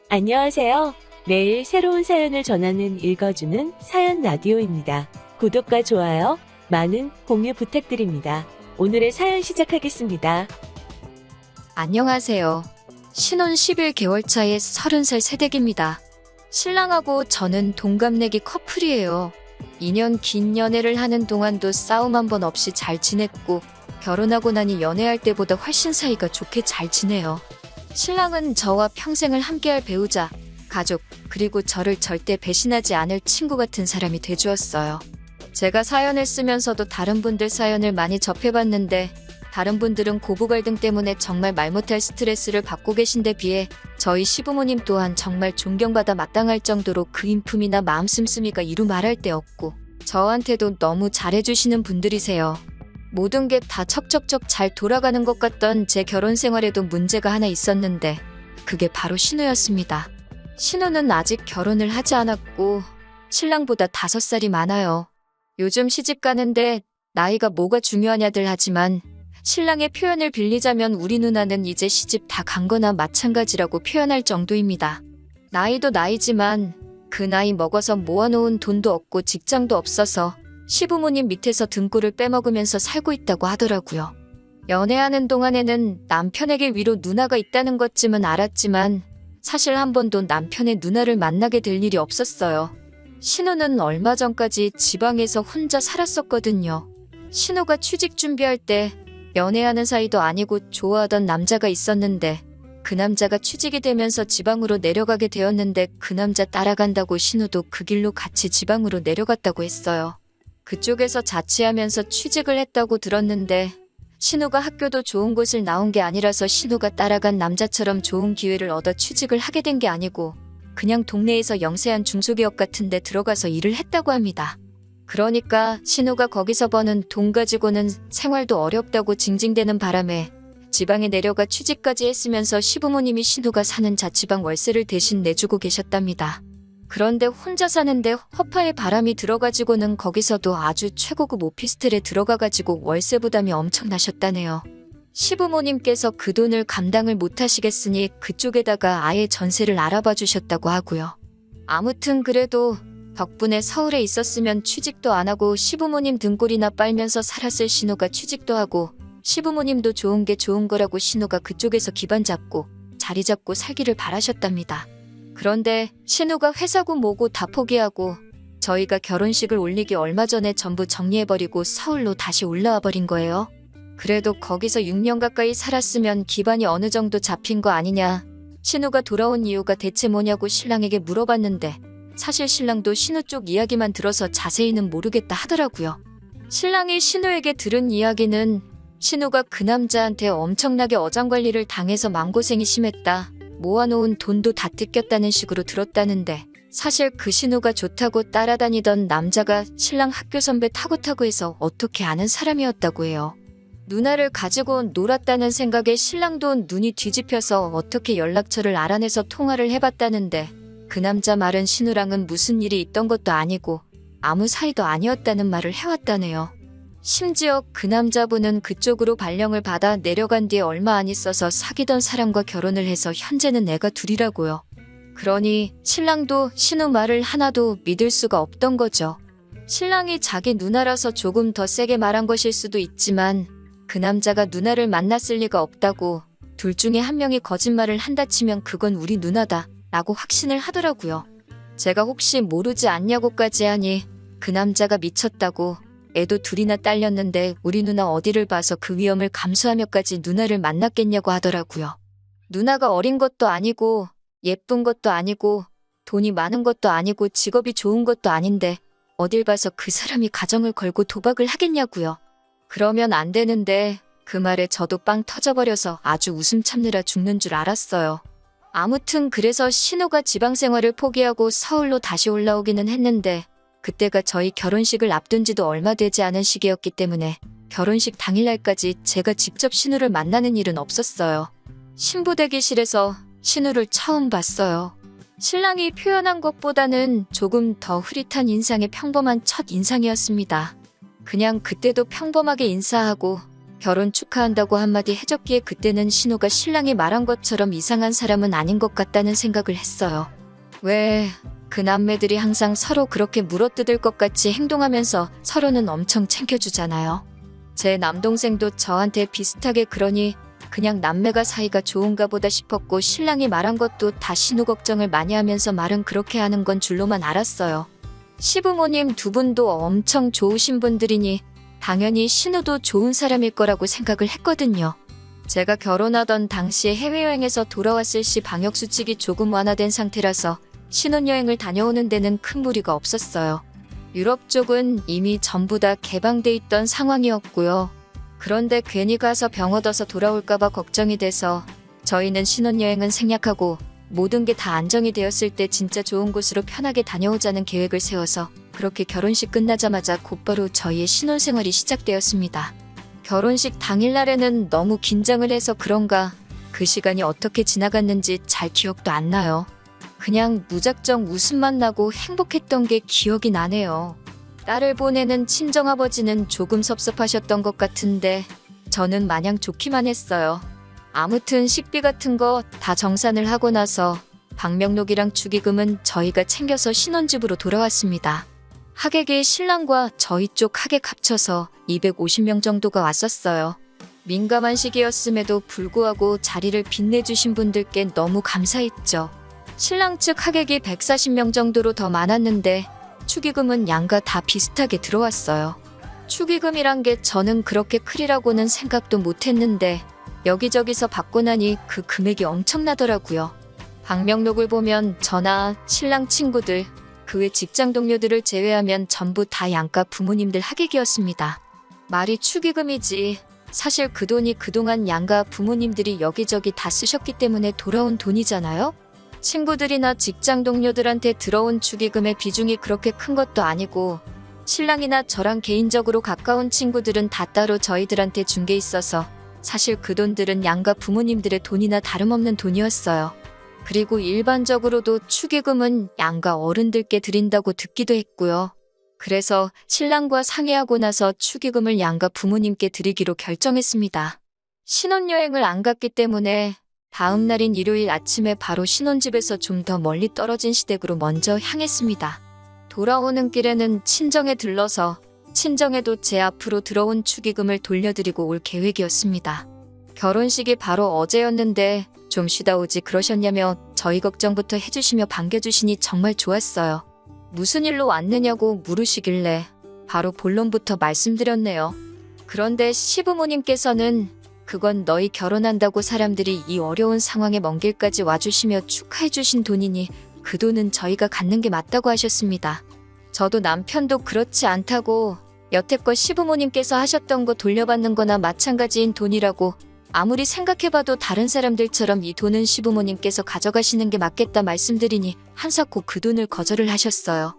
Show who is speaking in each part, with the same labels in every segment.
Speaker 1: 안녕하세요. 매일 새로운 사연을 전하는 읽어주는 사연 라디오입니다. 구독과 좋아요, 많은 공유 부탁드립니다. 오늘의 사연 시작하겠습니다.
Speaker 2: 안녕하세요. 신혼 11개월 차의 30살 새댁입니다. 신랑하고 저는 동갑내기 커플이에요. 2년 긴 연애를 하는 동안도 싸움 한 번 없이 잘 지냈고 결혼하고 나니 연애할 때보다 훨씬 사이가 좋게 잘 지내요. 신랑은 저와 평생을 함께할 배우자, 가족, 그리고 저를 절대 배신하지 않을 친구 같은 사람이 돼주었어요. 제가 사연을 쓰면서도 다른 분들 사연을 많이 접해봤는데 다른 분들은 고부 갈등 때문에 정말 말 못할 스트레스를 받고 계신데 비해 저희 시부모님 또한 정말 존경받아 마땅할 정도로 그 인품이나 마음 씀씀이가 이루 말할 데 없고 저한테도 너무 잘해주시는 분들이세요. 모든 게 다 척척척 잘 돌아가는 것 같던 제 결혼 생활에도 문제가 하나 있었는데 그게 바로 신우였습니다. 신우는 아직 결혼을 하지 않았고 신랑보다 5살이 많아요. 요즘 시집 가는데 나이가 뭐가 중요하냐들 하지만 신랑의 표현을 빌리자면 우리 누나는 이제 시집 다 간 거나 마찬가지라고 표현할 정도입니다. 나이도 나이지만 그 나이 먹어서 모아놓은 돈도 없고 직장도 없어서 시부모님 밑에서 등골을 빼먹으면서 살고 있다고 하더라고요. 연애하는 동안에는 남편에게 위로 누나가 있다는 것쯤은 알았지만 사실 한 번도 남편의 누나를 만나게 될 일이 없었어요. 신우는 얼마 전까지 지방에서 혼자 살았었거든요. 신우가 취직 준비할 때 연애하는 사이도 아니고 좋아하던 남자가 있었는데 그 남자가 취직이 되면서 지방으로 내려가게 되었는데 그 남자 따라간다고 신우도 그 길로 같이 지방으로 내려갔다고 했어요. 그쪽에서 자취하면서 취직을 했다고 들었는데 신우가 학교도 좋은 곳을 나온 게 아니라서 신우가 따라간 남자처럼 좋은 기회를 얻어 취직을 하게 된 게 아니고 그냥 동네에서 영세한 중소기업 같은 데 들어가서 일을 했다고 합니다. 그러니까 신우가 거기서 버는 돈 가지고는 생활도 어렵다고 징징대는 바람에 지방에 내려가 취직까지 했으면서 시부모님이 신우가 사는 자취방 월세를 대신 내주고 계셨답니다. 그런데 혼자 사는데 허파에 바람이 들어가지고는 거기서도 아주 최고급 오피스텔에 들어가가지고 월세 부담이 엄청 나셨다네요. 시부모님께서 그 돈을 감당을 못하시겠으니 그쪽에다가 아예 전세를 알아봐 주셨다고 하고요. 아무튼 그래도 덕분에 서울에 있었으면 취직도 안 하고 시부모님 등골이나 빨면서 살았을 신우가 취직도 하고 시부모님도 좋은 게 좋은 거라고 신우가 그쪽에서 기반 잡고 자리 잡고 살기를 바라셨답니다. 그런데 신우가 회사고 뭐고 다 포기하고 저희가 결혼식을 올리기 얼마 전에 전부 정리해버리고 서울로 다시 올라와 버린 거예요. 그래도 거기서 6년 가까이 살았으면 기반이 어느 정도 잡힌 거 아니냐. 신우가 돌아온 이유가 대체 뭐냐고 신랑에게 물어봤는데 사실 신랑도 신우 쪽 이야기만 들어서 자세히는 모르겠다 하더라고요. 신랑이 신우에게 들은 이야기는 신우가 그 남자한테 엄청나게 어장관리를 당해서 마음고생이 심했다. 모아놓은 돈도 다 뜯겼다는 식으로 들었다는데 사실 그 신우가 좋다고 따라다니던 남자가 신랑 학교 선배 타고 해서 어떻게 아는 사람이었다고 해요. 누나를 가지고 놀았다는 생각에 신랑도 눈이 뒤집혀서 어떻게 연락처를 알아내서 통화를 해봤다는데 그 남자 말은 신우랑은 무슨 일이 있던 것도 아니고 아무 사이도 아니었다는 말을 해왔다네요. 심지어 그 남자분은 그쪽으로 발령을 받아 내려간 뒤에 얼마 안 있어서 사귀던 사람과 결혼을 해서 현재는 애가 둘이라고요. 그러니 신랑도 신우 말을 하나도 믿을 수가 없던 거죠. 신랑이 자기 누나라서 조금 더 세게 말한 것일 수도 있지만 그 남자가 누나를 만났을 리가 없다고 둘 중에 한 명이 거짓말을 한다 치면 그건 우리 누나다 라고 확신을 하더라고요. 제가 혹시 모르지 않냐고까지 하니 그 남자가 미쳤다고 애도 둘이나 딸렸는데 우리 누나 어디를 봐서 그 위험을 감수하며까지 누나를 만났겠냐고 하더라고요. 누나가 어린 것도 아니고 예쁜 것도 아니고 돈이 많은 것도 아니고 직업이 좋은 것도 아닌데 어딜 봐서 그 사람이 가정을 걸고 도박을 하겠냐고요. 그러면 안 되는데 그 말에 저도 빵 터져버려서 아주 웃음 참느라 죽는 줄 알았어요. 아무튼 그래서 신우가 지방생활을 포기하고 서울로 다시 올라오기는 했는데 그때가 저희 결혼식을 앞둔 지도 얼마 되지 않은 시기였기 때문에 결혼식 당일날까지 제가 직접 신우를 만나는 일은 없었어요. 신부 대기실에서 신우를 처음 봤어요. 신랑이 표현한 것보다는 조금 더 흐릿한 인상의 평범한 첫 인상이었습니다. 그냥 그때도 평범하게 인사하고 결혼 축하한다고 한마디 해줬기에 그때는 신우가 신랑이 말한 것처럼 이상한 사람은 아닌 것 같다는 생각을 했어요. 왜 그 남매들이 항상 서로 그렇게 물어뜯을 것 같이 행동하면서 서로는 엄청 챙겨주잖아요. 제 남동생도 저한테 비슷하게 그러니 그냥 남매가 사이가 좋은가 보다 싶었고 신랑이 말한 것도 다 신우 걱정을 많이 하면서 말은 그렇게 하는 건 줄로만 알았어요. 시부모님 두 분도 엄청 좋으신 분들이니 당연히 신우도 좋은 사람일 거라고 생각을 했거든요. 제가 결혼하던 당시에 해외여행에서 돌아왔을 시 방역수칙이 조금 완화된 상태라서 신혼여행을 다녀오는 데는 큰 무리가 없었어요. 유럽 쪽은 이미 전부 다 개방돼 있던 상황이었고요. 그런데 괜히 가서 병 얻어서 돌아올까봐 걱정이 돼서 저희는 신혼여행은 생략하고 모든 게 다 안정이 되었을 때 진짜 좋은 곳으로 편하게 다녀오자는 계획을 세워서 그렇게 결혼식 끝나자마자 곧바로 저희의 신혼생활이 시작되었습니다. 결혼식 당일날에는 너무 긴장을 해서 그런가 그 시간이 어떻게 지나갔는지 잘 기억도 안 나요. 그냥 무작정 웃음만 나고 행복했던 게 기억이 나네요. 딸을 보내는 친정아버지는 조금 섭섭하셨던 것 같은데 저는 마냥 좋기만 했어요. 아무튼 식비 같은 거 다 정산을 하고 나서 방명록이랑 축의금은 저희가 챙겨서 신혼집으로 돌아왔습니다. 하객이 신랑과 저희 쪽 하객 합쳐서 250명 정도가 왔었어요. 민감한 시기였음에도 불구하고 자리를 빛내주신 분들께 너무 감사했죠. 신랑 측 하객이 140명 정도로 더 많았는데 축의금은 양가 다 비슷하게 들어왔어요. 축의금이란 게 저는 그렇게 크리라고는 생각도 못했는데 여기저기서 받고 나니 그 금액이 엄청나더라고요. 방명록을 보면 저나 신랑 친구들, 그 외 직장 동료들을 제외하면 전부 다 양가 부모님들 하객이었습니다. 말이 축의금이지. 사실 그 돈이 그동안 양가 부모님들이 여기저기 다 쓰셨기 때문에 돌아온 돈이잖아요? 친구들이나 직장 동료들한테 들어온 축의금의 비중이 그렇게 큰 것도 아니고 신랑이나 저랑 개인적으로 가까운 친구들은 다 따로 저희들한테 준 게 있어서 사실 그 돈들은 양가 부모님들의 돈이나 다름없는 돈이었어요. 그리고 일반적으로도 축의금은 양가 어른들께 드린다고 듣기도 했고요. 그래서 신랑과 상의하고 나서 축의금을 양가 부모님께 드리기로 결정했습니다. 신혼여행을 안 갔기 때문에 다음 날인 일요일 아침에 바로 신혼집에서 좀 더 멀리 떨어진 시댁으로 먼저 향했습니다. 돌아오는 길에는 친정에 들러서 친정에도 제 앞으로 들어온 축의금을 돌려드리고 올 계획이었습니다. 결혼식이 바로 어제였는데 좀 쉬다 오지 그러셨냐며 저희 걱정부터 해주시며 반겨주시니 정말 좋았어요. 무슨 일로 왔느냐고 물으시길래 바로 본론부터 말씀드렸네요. 그런데 시부모님께서는 그건 너희 결혼한다고 사람들이 이 어려운 상황에 먼 길까지 와주시며 축하해주신 돈이니 그 돈은 저희가 갖는 게 맞다고 하셨습니다. 저도 남편도 그렇지 않다고 여태껏 시부모님께서 하셨던 거 돌려받는 거나 마찬가지인 돈이라고 아무리 생각해봐도 다른 사람들처럼 이 돈은 시부모님께서 가져가시는 게 맞겠다 말씀드리니 한사코 그 돈을 거절을 하셨어요.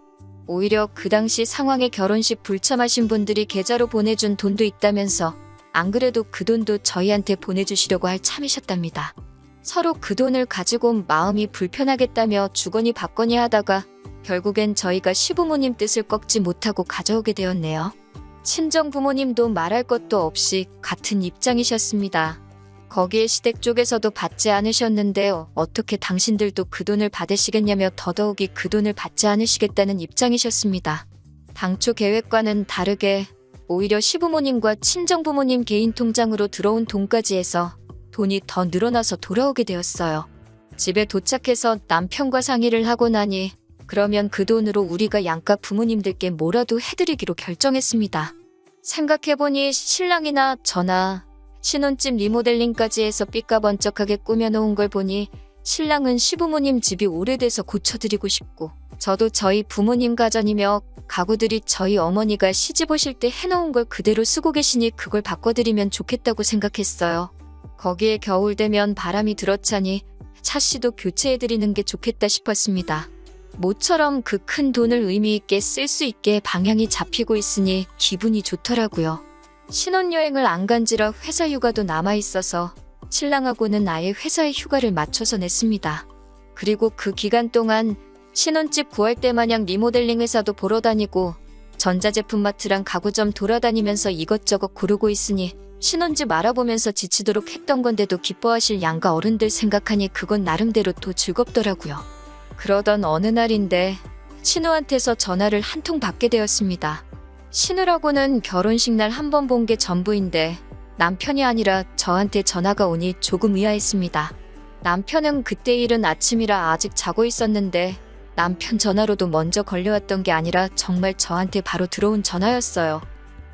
Speaker 2: 오히려 그 당시 상황에 결혼식 불참하신 분들이 계좌로 보내준 돈도 있다면서 안 그래도 그 돈도 저희한테 보내주시려고 할 참이셨답니다. 서로 그 돈을 가지고 마음이 불편하겠다며 주거니 받거니 하다가 결국엔 저희가 시부모님 뜻을 꺾지 못하고 가져오게 되었네요. 친정 부모님도 말할 것도 없이 같은 입장이셨습니다. 거기에 시댁 쪽에서도 받지 않으셨는데 어떻게 당신들도 그 돈을 받으시겠냐며 더더욱이 그 돈을 받지 않으시겠다는 입장이셨습니다. 당초 계획과는 다르게 오히려 시부모님과 친정부모님 개인 통장으로 들어온 돈까지 해서 돈이 더 늘어나서 돌아오게 되었어요. 집에 도착해서 남편과 상의를 하고 나니 그러면 그 돈으로 우리가 양가 부모님들께 뭐라도 해드리기로 결정했습니다. 생각해보니 신랑이나 저나 신혼집 리모델링까지 해서 삐까번쩍하게 꾸며놓은 걸 보니 신랑은 시부모님 집이 오래돼서 고쳐드리고 싶고 저도 저희 부모님 가전이며 가구들이 저희 어머니가 시집 오실 때 해놓은 걸 그대로 쓰고 계시니 그걸 바꿔드리면 좋겠다고 생각했어요. 거기에 겨울 되면 바람이 들어차니 차씨도 교체해드리는 게 좋겠다 싶었습니다. 모처럼 그 큰 돈을 의미있게 쓸 수 있게 방향이 잡히고 있으니 기분이 좋더라고요. 신혼여행을 안 간지라 회사 휴가도 남아있어서 신랑하고는 아예 회사에 휴가를 맞춰서 냈습니다. 그리고 그 기간 동안 신혼집 구할 때 마냥 리모델링 회사도 보러 다니고 전자제품 마트랑 가구점 돌아다니면서 이것저것 고르고 있으니 신혼집 알아보면서 지치도록 했던 건데도 기뻐하실 양가 어른들 생각하니 그건 나름대로 또 즐겁더라고요. 그러던 어느 날인데 신우한테서 전화를 한 통 받게 되었습니다. 신우라고는 결혼식 날 한 번 본 게 전부인데 남편이 아니라 저한테 전화가 오니 조금 의아했습니다. 남편은 그때 이른 아침이라 아직 자고 있었는데 남편 전화로도 먼저 걸려왔던 게 아니라 정말 저한테 바로 들어온 전화였어요.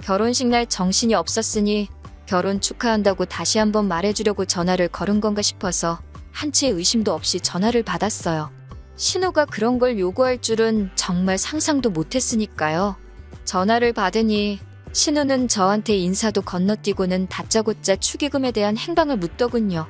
Speaker 2: 결혼식 날 정신이 없었으니 결혼 축하한다고 다시 한번 말해주려고 전화를 걸은 건가 싶어서 한치의 의심도 없이 전화를 받았어요. 신우가 그런 걸 요구할 줄은 정말 상상도 못했으니까요. 전화를 받으니 신우는 저한테 인사도 건너뛰고는 다짜고짜 축의금에 대한 행방을 묻더군요.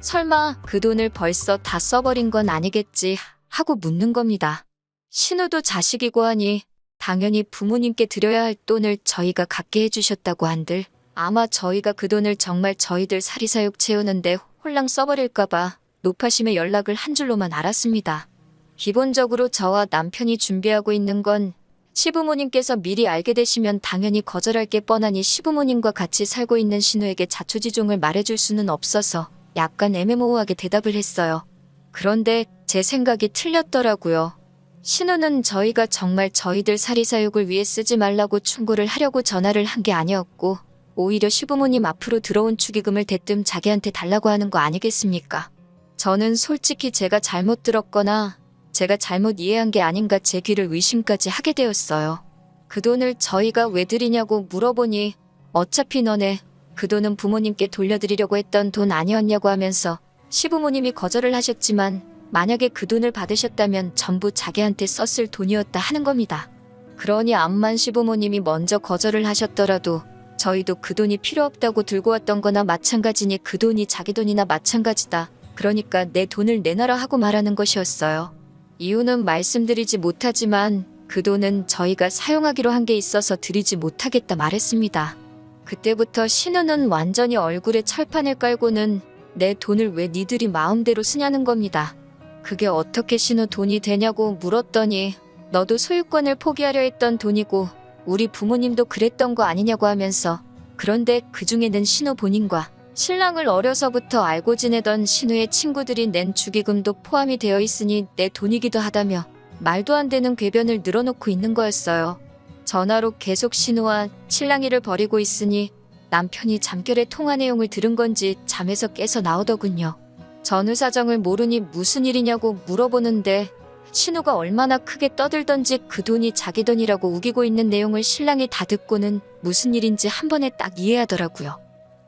Speaker 2: 설마 그 돈을 벌써 다 써버린 건 아니겠지 하고 묻는 겁니다. 신우도 자식이고 하니 당연히 부모님께 드려야 할 돈을 저희가 갖게 해주셨다고 한들 아마 저희가 그 돈을 정말 저희들 사리사욕 채우는데 홀랑 써버릴까봐 노파심에 연락을 한 줄로만 알았습니다. 기본적으로 저와 남편이 준비하고 있는 건 시부모님께서 미리 알게 되시면 당연히 거절할 게 뻔하니 시부모님과 같이 살고 있는 신우에게 자초지종을 말해줄 수는 없어서 약간 애매모호하게 대답을 했어요. 그런데 제 생각이 틀렸더라고요. 신우는 저희가 정말 저희들 사리사욕을 위해 쓰지 말라고 충고를 하려고 전화를 한 게 아니었고 오히려 시부모님 앞으로 들어온 축의금을 대뜸 자기한테 달라고 하는 거 아니겠습니까? 저는 솔직히 제가 잘못 들었거나 제가 잘못 이해한 게 아닌가 제 귀를 의심까지 하게 되었어요. 그 돈을 저희가 왜 드리냐고 물어보니 어차피 너네 그 돈은 부모님께 돌려드리려고 했던 돈 아니었냐고 하면서 시부모님이 거절을 하셨지만 만약에 그 돈을 받으셨다면 전부 자기한테 썼을 돈이었다 하는 겁니다. 그러니 암만 시부모님이 먼저 거절을 하셨더라도 저희도 그 돈이 필요 없다고 들고 왔던 거나 마찬가지니 그 돈이 자기 돈이나 마찬가지다. 그러니까 내 돈을 내놔라 하고 말하는 것이었어요. 이유는 말씀드리지 못하지만 그 돈은 저희가 사용하기로 한 게 있어서 드리지 못하겠다 말했습니다. 그때부터 신우는 완전히 얼굴에 철판을 깔고는 내 돈을 왜 니들이 마음대로 쓰냐는 겁니다. 그게 어떻게 신우 돈이 되냐고 물었더니 너도 소유권을 포기하려 했던 돈이고 우리 부모님도 그랬던 거 아니냐고 하면서 그런데 그 중에는 신우 본인과 신랑을 어려서부터 알고 지내던 신우의 친구들이 낸 축의금도 포함이 되어 있으니 내 돈이기도 하다며 말도 안 되는 궤변을 늘어놓고 있는 거였어요. 전화로 계속 신우와 신랑이를 벌이고 있으니 남편이 잠결에 통화 내용을 들은 건지 잠에서 깨서 나오더군요. 전후 사정을 모르니 무슨 일이냐고 물어보는데 신우가 얼마나 크게 떠들던지 그 돈이 자기 돈이라고 우기고 있는 내용을 신랑이 다 듣고는 무슨 일인지 한 번에 딱 이해하더라고요.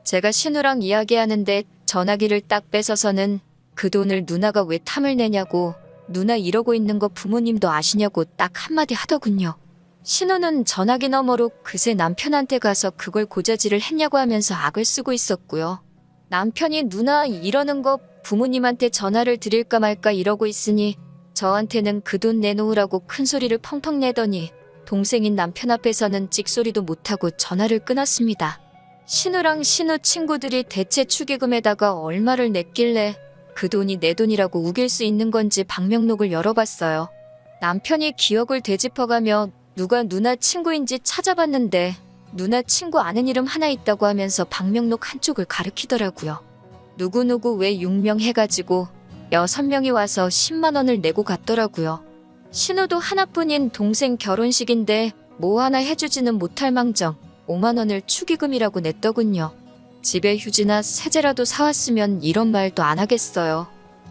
Speaker 2: 제가 신우랑 이야기하는데 전화기를 딱 뺏어서는 그 돈을 누나가 왜 탐을 내냐고 누나 이러고 있는 거 부모님도 아시냐고 딱 한마디 하더군요. 신우는 전화기 너머로 그새 남편한테 가서 그걸 고자질을 했냐고 하면서 악을 쓰고 있었고요. 남편이 누나 이러는 거 부모님한테 전화를 드릴까 말까 이러고 있으니 저한테는 그 돈 내놓으라고 큰 소리를 펑펑 내더니 동생인 남편 앞에서는 찍소리도 못하고 전화를 끊었습니다. 신우랑 신우 친구들이 대체 축의금에다가 얼마를 냈길래 그 돈이 내 돈이라고 우길 수 있는 건지 방명록을 열어봤어요. 남편이 기억을 되짚어가며 누가 누나 친구인지 찾아봤는데 누나 친구 아는 이름 하나 있다고 하면서 방명록 한쪽을 가리키더라고요. 누구누구 왜 6명 해가지고 6명이 와서 10만 원을 내고 갔더라고요. 신우도 하나뿐인 동생 결혼식인데 뭐 하나 해주지는 못할 망정 5만 원을 축의금이라고 냈더군요. 집에 휴지나 세제라도 사왔으면 이런 말도 안 하겠어요.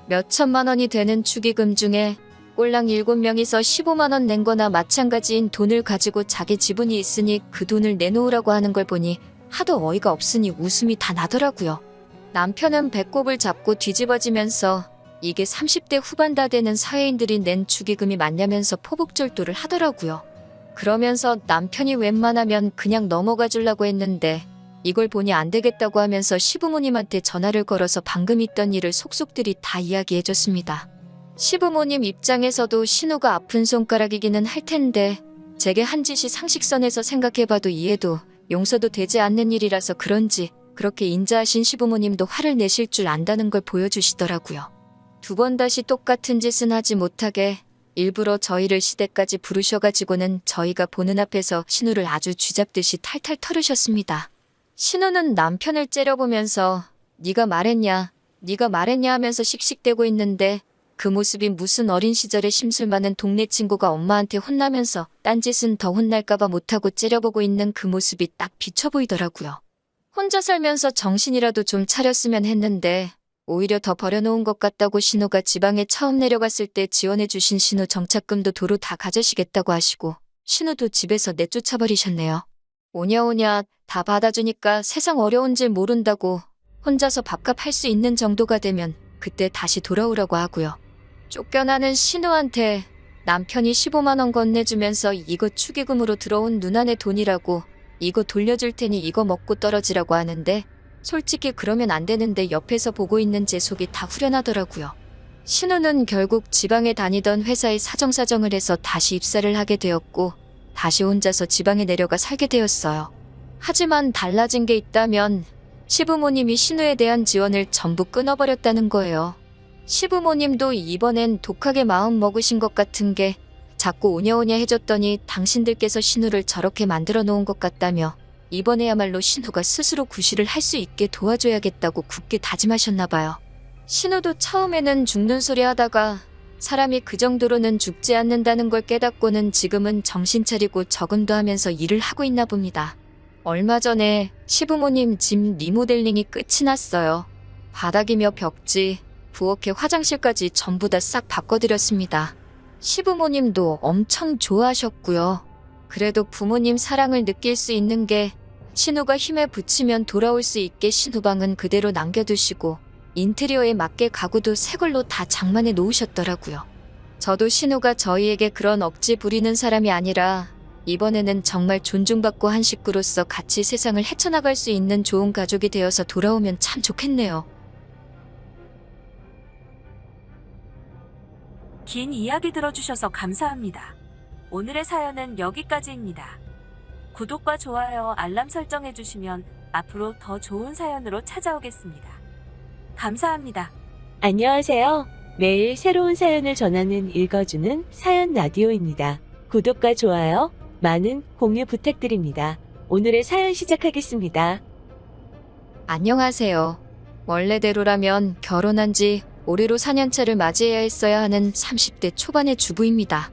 Speaker 2: 몇 천만 원이 되는 축의금 중에 꼴랑 7명이서 15만 원 낸 거나 마찬가지인 돈을 가지고 자기 지분이 있으니 그 돈을 내놓으라고 하는 걸 보니 하도 어이가 없으니 웃음이 다 나더라고요. 남편은 배꼽을 잡고 뒤집어지면서 이게 30대 후반 다 되는 사회인들이 낸 축의금이 맞냐면서 포복절도를 하더라고요. 그러면서 남편이 웬만하면 그냥 넘어가 주려고 했는데 이걸 보니 안 되겠다고 하면서 시부모님한테 전화를 걸어서 방금 있던 일을 속속들이 다 이야기해줬습니다. 시부모님 입장에서도 신우가 아픈 손가락이기는 할 텐데 제게 한 짓이 상식선에서 생각해봐도 이해도 용서도 되지 않는 일이라서 그런지 그렇게 인자하신 시부모님도 화를 내실 줄 안다는 걸 보여주시더라고요. 두 번 다시 똑같은 짓은 하지 못하게 일부러 저희를 시댁까지 부르셔가지고는 저희가 보는 앞에서 신우를 아주 쥐잡듯이 탈탈 털으셨습니다. 신우는 남편을 째려보면서 네가 말했냐 하면서 씩씩대고 있는데 그 모습이 무슨 어린 시절에 심술 많은 동네 친구가 엄마한테 혼나면서 딴짓은 더 혼날까봐 못하고 째려보고 있는 그 모습이 딱 비쳐 보이더라고요. 혼자 살면서 정신이라도 좀 차렸으면 했는데 오히려 더 버려놓은 것 같다고 신우가 지방에 처음 내려갔을 때 지원해주신 신우 정착금도 도로 다 가져시겠다고 하시고 신우도 집에서 내쫓아버리셨네요. 오냐 다 받아주니까 세상 어려운 줄 모른다고 혼자서 밥값 할 수 있는 정도가 되면 그때 다시 돌아오라고 하고요. 쫓겨나는 신우한테 남편이 15만 원 건네주면서 이거 축의금으로 들어온 누나네 돈이라고 이거 돌려줄 테니 이거 먹고 떨어지라고 하는데 솔직히 그러면 안 되는데 옆에서 보고 있는 제 속이 다 후련하더라고요. 신우는 결국 지방에 다니던 회사에 사정사정을 해서 다시 입사를 하게 되었고 다시 혼자서 지방에 내려가 살게 되었어요. 하지만 달라진 게 있다면 시부모님이 신우에 대한 지원을 전부 끊어버렸다는 거예요. 시부모님도 이번엔 독하게 마음 먹으신 것 같은 게 자꾸 오냐오냐 해줬더니 당신들께서 신우를 저렇게 만들어 놓은 것 같다며 이번에야말로 신우가 스스로 구실을 할 수 있게 도와줘야겠다고 굳게 다짐하셨나 봐요. 신우도 처음에는 죽는 소리 하다가 사람이 그 정도로는 죽지 않는다는 걸 깨닫고는 지금은 정신 차리고 적응도 하면서 일을 하고 있나 봅니다. 얼마 전에 시부모님 집 리모델링이 끝이 났어요. 바닥이며 벽지, 부엌에 화장실까지 전부 다 싹 바꿔드렸습니다. 시부모님도 엄청 좋아하셨고요. 그래도 부모님 사랑을 느낄 수 있는 게 신우가 힘에 부치면 돌아올 수 있게 신우방은 그대로 남겨두시고 인테리어에 맞게 가구도 새 걸로 다 장만해 놓으셨더라고요. 저도 신우가 저희에게 그런 억지 부리는 사람이 아니라 이번에는 정말 존중받고 한 식구로서 같이 세상을 헤쳐나갈 수 있는 좋은 가족이 되어서 돌아오면 참 좋겠네요.
Speaker 1: 긴 이야기 들어주셔서 감사합니다. 오늘의 사연은 여기까지입니다. 구독과 좋아요, 알람 설정해주시면 앞으로 더 좋은 사연으로 찾아오겠습니다. 감사합니다. 안녕하세요. 매일 새로운 사연을 전하는 읽어주는 사연 라디오입니다. 구독과 좋아요, 많은 공유 부탁드립니다. 오늘의 사연 시작하겠습니다.
Speaker 2: 안녕하세요. 원래대로라면 결혼한 지 올해로 4년차를 맞이해야 했어야 하는 30대 초반의 주부입니다.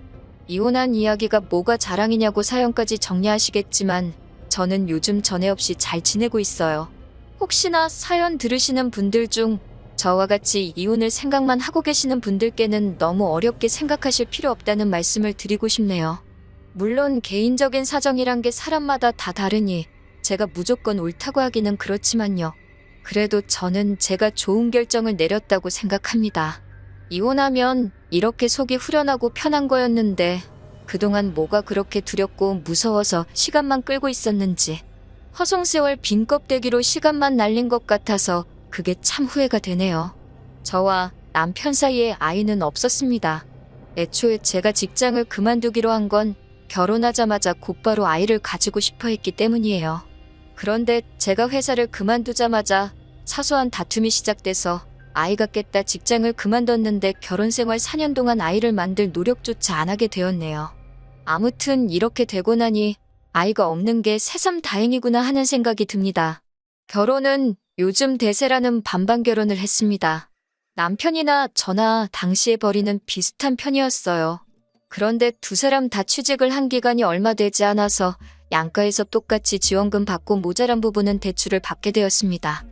Speaker 2: 이혼한 이야기가 뭐가 자랑이냐고 사연까지 정리하시겠지만 저는 요즘 전에 없이 잘 지내고 있어요. 혹시나 사연 들으시는 분들 중 저와 같이 이혼을 생각만 하고 계시는 분들께는 너무 어렵게 생각하실 필요 없다는 말씀을 드리고 싶네요. 물론 개인적인 사정이란 게 사람마다 다 다르니 제가 무조건 옳다고 하기는 그렇지만요. 그래도 저는 제가 좋은 결정을 내렸다고 생각합니다. 이혼하면 이렇게 속이 후련하고 편한 거였는데 그동안 뭐가 그렇게 두렵고 무서워서 시간만 끌고 있었는지 허송세월 빈 껍데기로 시간만 날린 것 같아서 그게 참 후회가 되네요. 저와 남편 사이에 아이는 없었습니다. 애초에 제가 직장을 그만두기로 한 건 결혼하자마자 곧바로 아이를 가지고 싶어 했기 때문이에요. 그런데 제가 회사를 그만두자마자 사소한 다툼이 시작돼서 아이가 깼다 직장을 그만뒀는데 결혼생활 4년 동안 아이를 만들 노력조차 안 하게 되었네요. 아무튼 이렇게 되고 나니 아이가 없는 게 새삼 다행이구나 하는 생각이 듭니다. 결혼은 요즘 대세라는 반반 결혼을 했습니다. 남편이나 저나 당시의 벌이는 비슷한 편이었어요. 그런데 두 사람 다 취직을 한 기간이 얼마 되지 않아서 양가에서 똑같이 지원금 받고 모자란 부분은 대출을 받게 되었습니다.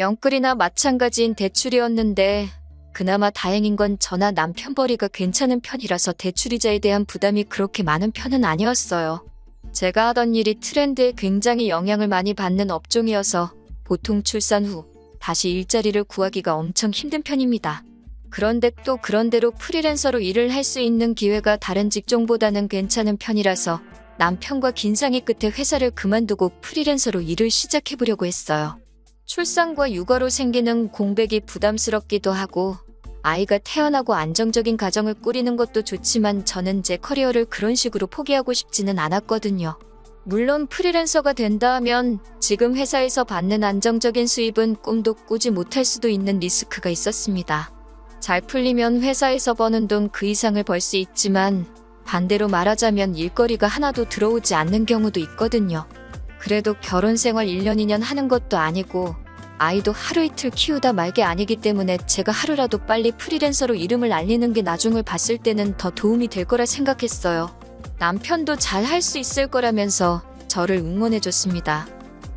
Speaker 2: 영끌이나 마찬가지인 대출이었는데 그나마 다행인 건 저나 남편 벌이가 괜찮은 편이라서 대출이자에 대한 부담이 그렇게 많은 편은 아니었어요. 제가 하던 일이 트렌드에 굉장히 영향을 많이 받는 업종이어서 보통 출산 후 다시 일자리를 구하기가 엄청 힘든 편입니다. 그런데 또 그런대로 프리랜서로 일을 할 수 있는 기회가 다른 직종보다는 괜찮은 편이라서 남편과 긴 상의 끝에 회사를 그만두고 프리랜서로 일을 시작해보려고 했어요. 출산과 육아로 생기는 공백이 부담스럽기도 하고 아이가 태어나고 안정적인 가정을 꾸리는 것도 좋지만 저는 제 커리어를 그런 식으로 포기하고 싶지는 않았거든요. 물론 프리랜서가 된다 하면 지금 회사에서 받는 안정적인 수입은 꿈도 꾸지 못할 수도 있는 리스크가 있었습니다. 잘 풀리면 회사에서 버는 돈 그 이상을 벌 수 있지만 반대로 말하자면 일거리가 하나도 들어오지 않는 경우도 있거든요. 그래도 결혼 생활 1년 2년 하는 것도 아니고 아이도 하루 이틀 키우다 말 게 아니기 때문에 제가 하루라도 빨리 프리랜서로 이름을 알리는 게 나중을 봤을 때는 더 도움이 될 거라 생각했어요. 남편도 잘 할 수 있을 거라면서 저를 응원해줬습니다.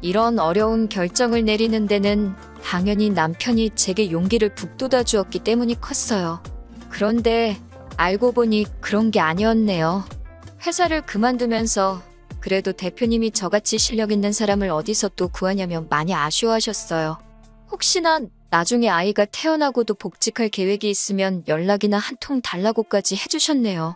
Speaker 2: 이런 어려운 결정을 내리는 데는 당연히 남편이 제게 용기를 북돋아 주었기 때문이 컸어요. 그런데 알고 보니 그런 게 아니었네요. 회사를 그만두면서 그래도 대표님이 저같이 실력 있는 사람을 어디서 또 구하냐며 많이 아쉬워하셨어요. 혹시나 나중에 아이가 태어나고도 복직할 계획이 있으면 연락이나 한 통 달라고까지 해주셨네요.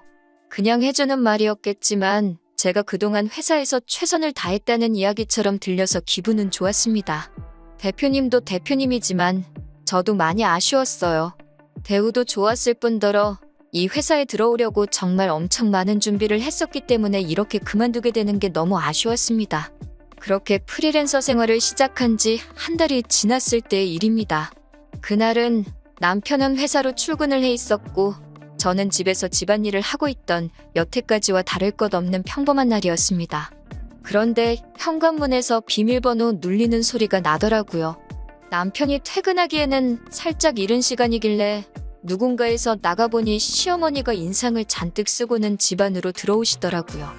Speaker 2: 그냥 해주는 말이었겠지만 제가 그동안 회사에서 최선을 다했다는 이야기처럼 들려서 기분은 좋았습니다. 대표님도 대표님이지만 저도 많이 아쉬웠어요. 대우도 좋았을 뿐더러 이 회사에 들어오려고 정말 엄청 많은 준비를 했었기 때문에 이렇게 그만두게 되는 게 너무 아쉬웠습니다. 그렇게 프리랜서 생활을 시작한 지 한 달이 지났을 때의 일입니다. 그날은 남편은 회사로 출근을 해 있었고 저는 집에서 집안일을 하고 있던 여태까지와 다를 것 없는 평범한 날이었습니다. 그런데 현관문에서 비밀번호 눌리는 소리가 나더라고요. 남편이 퇴근하기에는 살짝 이른 시간이길래 누군가에서 나가보니 시어머니가 인상을 잔뜩 쓰고는 집 안으로 들어오시더라고요.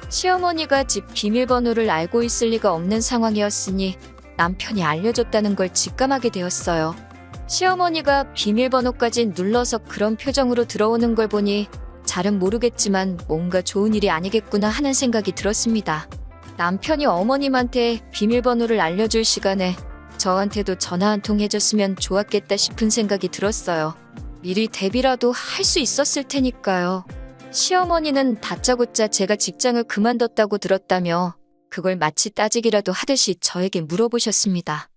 Speaker 2: 시어머니가 집 비밀번호를 알고 있을 리가 없는 상황이었으니 남편이 알려줬다는 걸 직감하게 되었어요. 시어머니가 비밀번호까지 눌러서 그런 표정으로 들어오는 걸 보니 잘은 모르겠지만 뭔가 좋은 일이 아니겠구나 하는 생각이 들었습니다. 남편이 어머님한테 비밀번호를 알려줄 시간에 저한테도 전화 한 통 해줬으면 좋았겠다 싶은 생각이 들었어요. 미리 대비라도 할 수 있었을 테니까요. 시어머니는 다짜고짜 제가 직장을 그만뒀다고 들었다며 그걸 마치 따지기라도 하듯이 저에게 물어보셨습니다.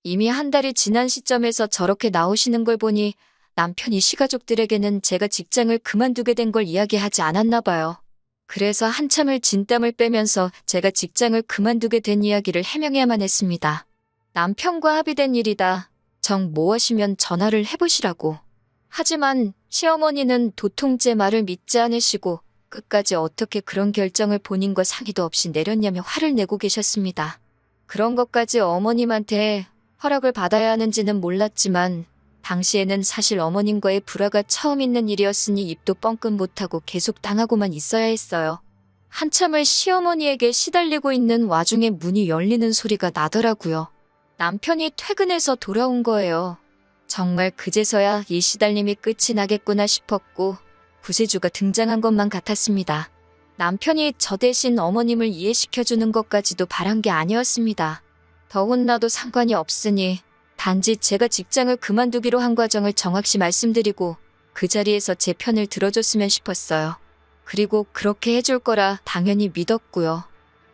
Speaker 2: 이미 한 달이 지난 시점에서 저렇게 나오시는 걸 보니 남편이 시가족들에게는 제가 직장을 그만두게 된 걸 이야기하지 않았나 봐요. 그래서 한참을 진땀을 빼면서 제가 직장을 그만두게 된 이야기를 해명해야만 했습니다. 남편과 합의된 일이다. 정 모하시면 전화를 해보시라고. 하지만 시어머니는 도통 제 말을 믿지 않으시고 끝까지 어떻게 그런 결정을 본인과 상의도 없이 내렸냐며 화를 내고 계셨습니다. 그런 것까지 어머님한테 허락을 받아야 하는지는 몰랐지만 당시에는 사실 어머님과의 불화가 처음 있는 일이었으니 입도 뻥끗 못하고 계속 당하고만 있어야 했어요. 한참을 시어머니에게 시달리고 있는 와중에 문이 열리는 소리가 나더라고요. 남편이 퇴근해서 돌아온 거예요. 정말 그제서야 이 시달림이 끝이 나겠구나 싶었고 구세주가 등장한 것만 같았습니다. 남편이 저 대신 어머님을 이해시켜주는 것까지도 바란 게 아니었습니다. 더 혼나도 상관이 없으니 단지 제가 직장을 그만두기로 한 과정을 정확히 말씀드리고 그 자리에서 제 편을 들어줬으면 싶었어요. 그리고 그렇게 해줄 거라 당연히 믿었고요.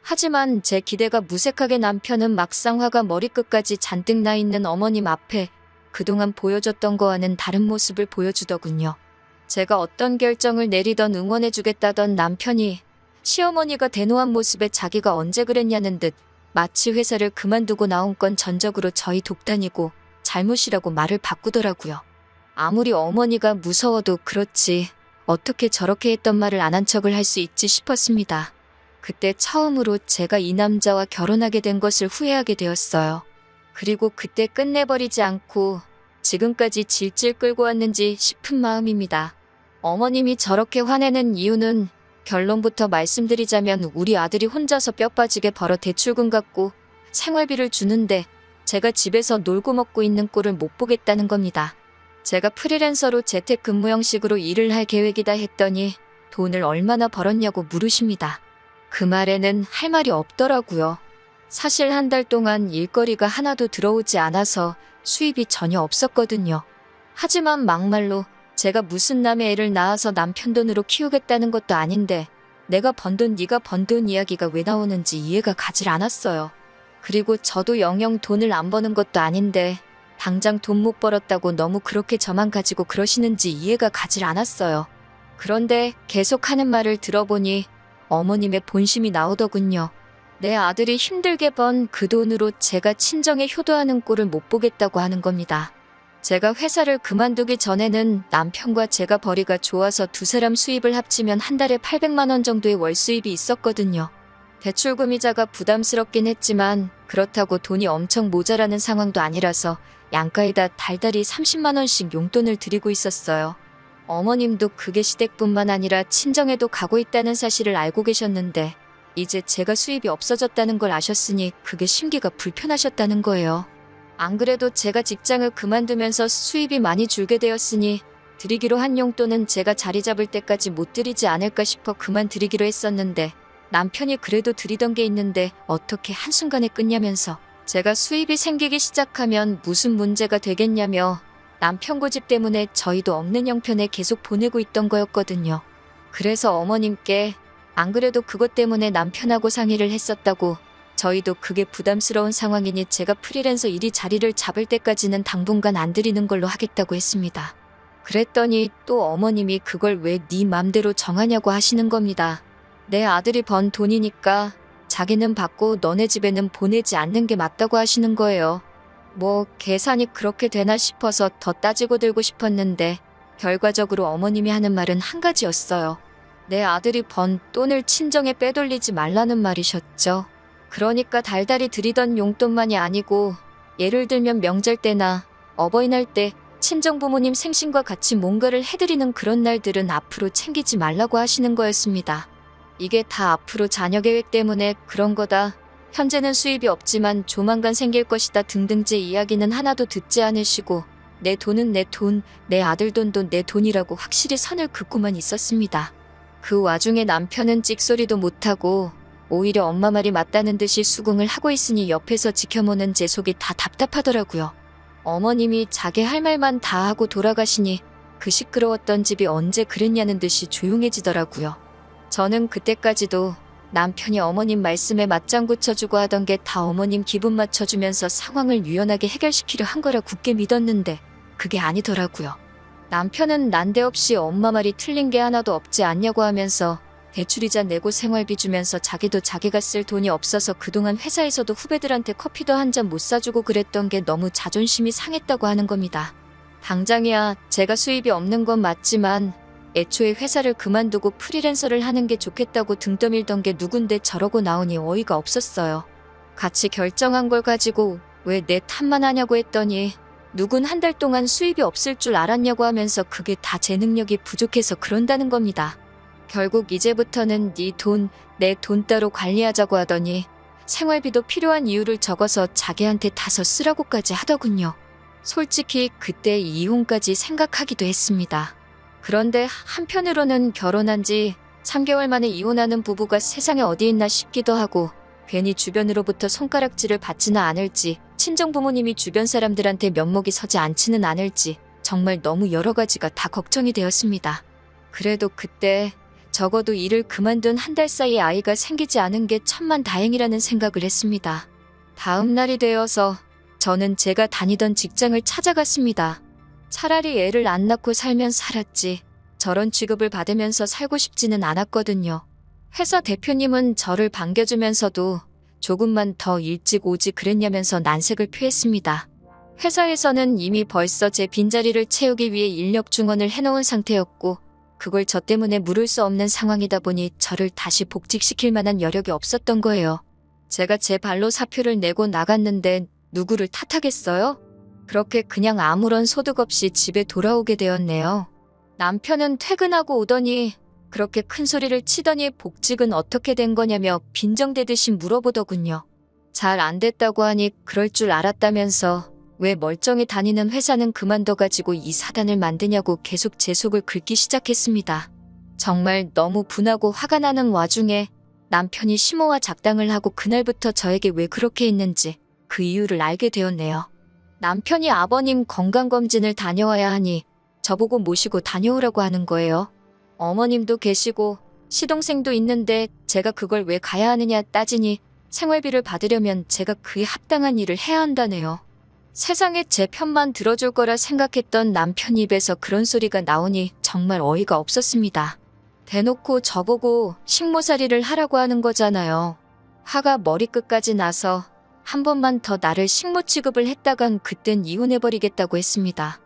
Speaker 2: 하지만 제 기대가 무색하게 남편은 막상 화가 머리끝까지 잔뜩 나 있는 어머님 앞에 그동안 보여줬던 거와는 다른 모습을 보여주더군요. 제가 어떤 결정을 내리던 응원해주겠다던 남편이 시어머니가 대노한 모습에 자기가 언제 그랬냐는 듯 마치 회사를 그만두고 나온 건 전적으로 저희 독단이고 잘못이라고 말을 바꾸더라고요. 아무리 어머니가 무서워도 그렇지 어떻게 저렇게 했던 말을 안 한 척을 할 수 있지 싶었습니다. 그때 처음으로 제가 이 남자와 결혼하게 된 것을 후회하게 되었어요. 그리고 그때 끝내버리지 않고 지금까지 질질 끌고 왔는지 싶은 마음입니다. 어머님이 저렇게 화내는 이유는 결론부터 말씀드리자면 우리 아들이 혼자서 뼈 빠지게 벌어 대출금 갚고 생활비를 주는데 제가 집에서 놀고 먹고 있는 꼴을 못 보겠다는 겁니다. 제가 프리랜서로 재택근무 형식으로 일을 할 계획이다 했더니 돈을 얼마나 벌었냐고 물으십니다. 그 말에는 할 말이 없더라고요. 사실 한 달 동안 일거리가 하나도 들어오지 않아서 수입이 전혀 없었거든요. 하지만 막말로 제가 무슨 남의 애를 낳아서 남편 돈으로 키우겠다는 것도 아닌데 내가 번 돈 네가 번 돈 이야기가 왜 나오는지 이해가 가질 않았어요. 그리고 저도 영영 돈을 안 버는 것도 아닌데 당장 돈 못 벌었다고 너무 그렇게 저만 가지고 그러시는지 이해가 가질 않았어요. 그런데 계속 하는 말을 들어보니 어머님의 본심이 나오더군요. 내 아들이 힘들게 번 그 돈으로 제가 친정에 효도하는 꼴을 못 보겠다고 하는 겁니다. 제가 회사를 그만두기 전에는 남편과 제가 벌이가 좋아서 두 사람 수입을 합치면 한 달에 800만 원 정도의 월 수입이 있었거든요. 대출금이자가 부담스럽긴 했지만 그렇다고 돈이 엄청 모자라는 상황도 아니라서 양가에다 달달이 30만 원씩 용돈을 드리고 있었어요. 어머님도 그게 시댁뿐만 아니라 친정에도 가고 있다는 사실을 알고 계셨는데 이제 제가 수입이 없어졌다는 걸 아셨으니 그게 심기가 불편하셨다는 거예요. 안 그래도 제가 직장을 그만두면서 수입이 많이 줄게 되었으니 드리기로 한 용돈은 제가 자리 잡을 때까지 못 드리지 않을까 싶어 그만 드리기로 했었는데 남편이 그래도 드리던 게 있는데 어떻게 한순간에 끊냐면서 제가 수입이 생기기 시작하면 무슨 문제가 되겠냐며 남편 고집 때문에 저희도 없는 형편에 계속 보내고 있던 거였거든요. 그래서 어머님께 안 그래도 그것 때문에 남편하고 상의를 했었다고 저희도 그게 부담스러운 상황이니 제가 프리랜서 일이 자리를 잡을 때까지는 당분간 안 드리는 걸로 하겠다고 했습니다. 그랬더니 또 어머님이 그걸 왜 네 맘대로 정하냐고 하시는 겁니다. 내 아들이 번 돈이니까 자기는 받고 너네 집에는 보내지 않는 게 맞다고 하시는 거예요. 뭐 계산이 그렇게 되나 싶어서 더 따지고 들고 싶었는데 결과적으로 어머님이 하는 말은 한 가지였어요. 내 아들이 번 돈을 친정에 빼돌리지 말라는 말이셨죠. 그러니까 달달이 드리던 용돈만이 아니고 예를 들면 명절 때나 어버이날 때 친정 부모님 생신과 같이 뭔가를 해드리는 그런 날들은 앞으로 챙기지 말라고 하시는 거였습니다. 이게 다 앞으로 자녀 계획 때문에 그런 거다. 현재는 수입이 없지만 조만간 생길 것이다 등등 제 이야기는 하나도 듣지 않으시고 내 돈은 내 돈, 내 아들 돈도 내 돈이라고 확실히 선을 긋고만 있었습니다. 그 와중에 남편은 찍소리도 못하고 오히려 엄마 말이 맞다는 듯이 수긍을 하고 있으니 옆에서 지켜보는 제 속이 다 답답하더라고요. 어머님이 자기 할 말만 다 하고 돌아가시니 그 시끄러웠던 집이 언제 그랬냐는 듯이 조용해지더라고요. 저는 그때까지도 남편이 어머님 말씀에 맞장구 쳐주고 하던 게 다 어머님 기분 맞춰주면서 상황을 유연하게 해결시키려 한 거라 굳게 믿었는데 그게 아니더라고요. 남편은 난데없이 엄마 말이 틀린 게 하나도 없지 않냐고 하면서 대출이자 내고 생활비 주면서 자기도 자기가 쓸 돈이 없어서 그동안 회사에서도 후배들한테 커피도 한 잔 못 사주고 그랬던 게 너무 자존심이 상했다고 하는 겁니다. 당장이야 제가 수입이 없는 건 맞지만 애초에 회사를 그만두고 프리랜서를 하는 게 좋겠다고 등 떠밀던 게 누군데 저러고 나오니 어이가 없었어요. 같이 결정한 걸 가지고 왜 내 탓만 하냐고 했더니 누군 한 달 동안 수입이 없을 줄 알았냐고 하면서 그게 다 제 능력이 부족해서 그런다는 겁니다. 결국 이제부터는 네 돈, 내 돈 따로 관리하자고 하더니 생활비도 필요한 이유를 적어서 자기한테 다서 쓰라고까지 하더군요. 솔직히 그때 이혼까지 생각하기도 했습니다. 그런데 한편으로는 결혼한 지 3개월 만에 이혼하는 부부가 세상에 어디 있나 싶기도 하고 괜히 주변으로부터 손가락질을 받지는 않을지 친정 부모님이 주변 사람들한테 면목이 서지 않지는 않을지 정말 너무 여러 가지가 다 걱정이 되었습니다. 그래도 그때 적어도 일을 그만둔 한 달 사이에 아이가 생기지 않은 게 천만다행이라는 생각을 했습니다. 다음 날이 되어서 저는 제가 다니던 직장을 찾아갔습니다. 차라리 애를 안 낳고 살면 살았지 저런 취급을 받으면서 살고 싶지는 않았거든요. 회사 대표님은 저를 반겨주면서도 조금만 더 일찍 오지 그랬냐면서 난색을 표했습니다. 회사에서는 이미 벌써 제 빈자리를 채우기 위해 인력 중원을 해놓은 상태였고 그걸 저 때문에 물을 수 없는 상황이다 보니 저를 다시 복직시킬 만한 여력이 없었던 거예요. 제가 제 발로 사표를 내고 나갔는데 누구를 탓하겠어요? 그렇게 그냥 아무런 소득 없이 집에 돌아오게 되었네요. 남편은 퇴근하고 오더니 그렇게 큰 소리를 치더니 복직은 어떻게 된 거냐며 빈정대듯이 물어보더군요. 잘 안 됐다고 하니 그럴 줄 알았다면서 왜 멀쩡히 다니는 회사는 그만둬가지고 이 사단을 만드냐고 계속 제 속을 긁기 시작했습니다. 정말 너무 분하고 화가 나는 와중에 남편이 심호와 작당을 하고 그날부터 저에게 왜 그렇게 했는지 그 이유를 알게 되었네요. 남편이 아버님 건강검진을 다녀와야 하니 저보고 모시고 다녀오라고 하는 거예요. 어머님도 계시고 시동생도 있는데 제가 그걸 왜 가야 하느냐 따지니 생활비를 받으려면 제가 그에 합당한 일을 해야 한다네요. 세상에 제 편만 들어줄 거라 생각했던 남편 입에서 그런 소리가 나오니 정말 어이가 없었습니다. 대놓고 저보고 식모살이를 하라고 하는 거잖아요. 화가 머리끝까지 나서 한 번만 더 나를 식모 취급을 했다간 그땐 이혼해버리겠다고 했습니다.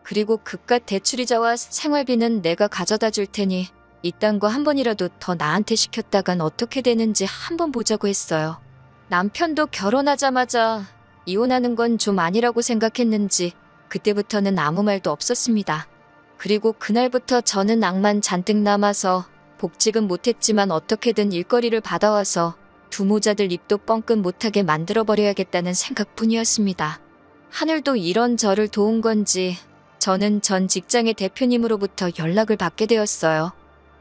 Speaker 2: 그리고 그깟 대출이자와 생활비는 내가 가져다 줄 테니 이딴 거 한 번이라도 더 나한테 시켰다간 어떻게 되는지 한번 보자고 했어요. 남편도 결혼하자마자 이혼하는 건 좀 아니라고 생각했는지 그때부터는 아무 말도 없었습니다. 그리고 그날부터 저는 낭만 잔뜩 남아서 복직은 못했지만 어떻게든 일거리를 받아와서 두 모자들 입도 뻥끗 못하게 만들어버려야겠다는 생각뿐이었습니다. 하늘도 이런 저를 도운 건지 저는 전 직장의 대표님으로부터 연락을 받게 되었어요.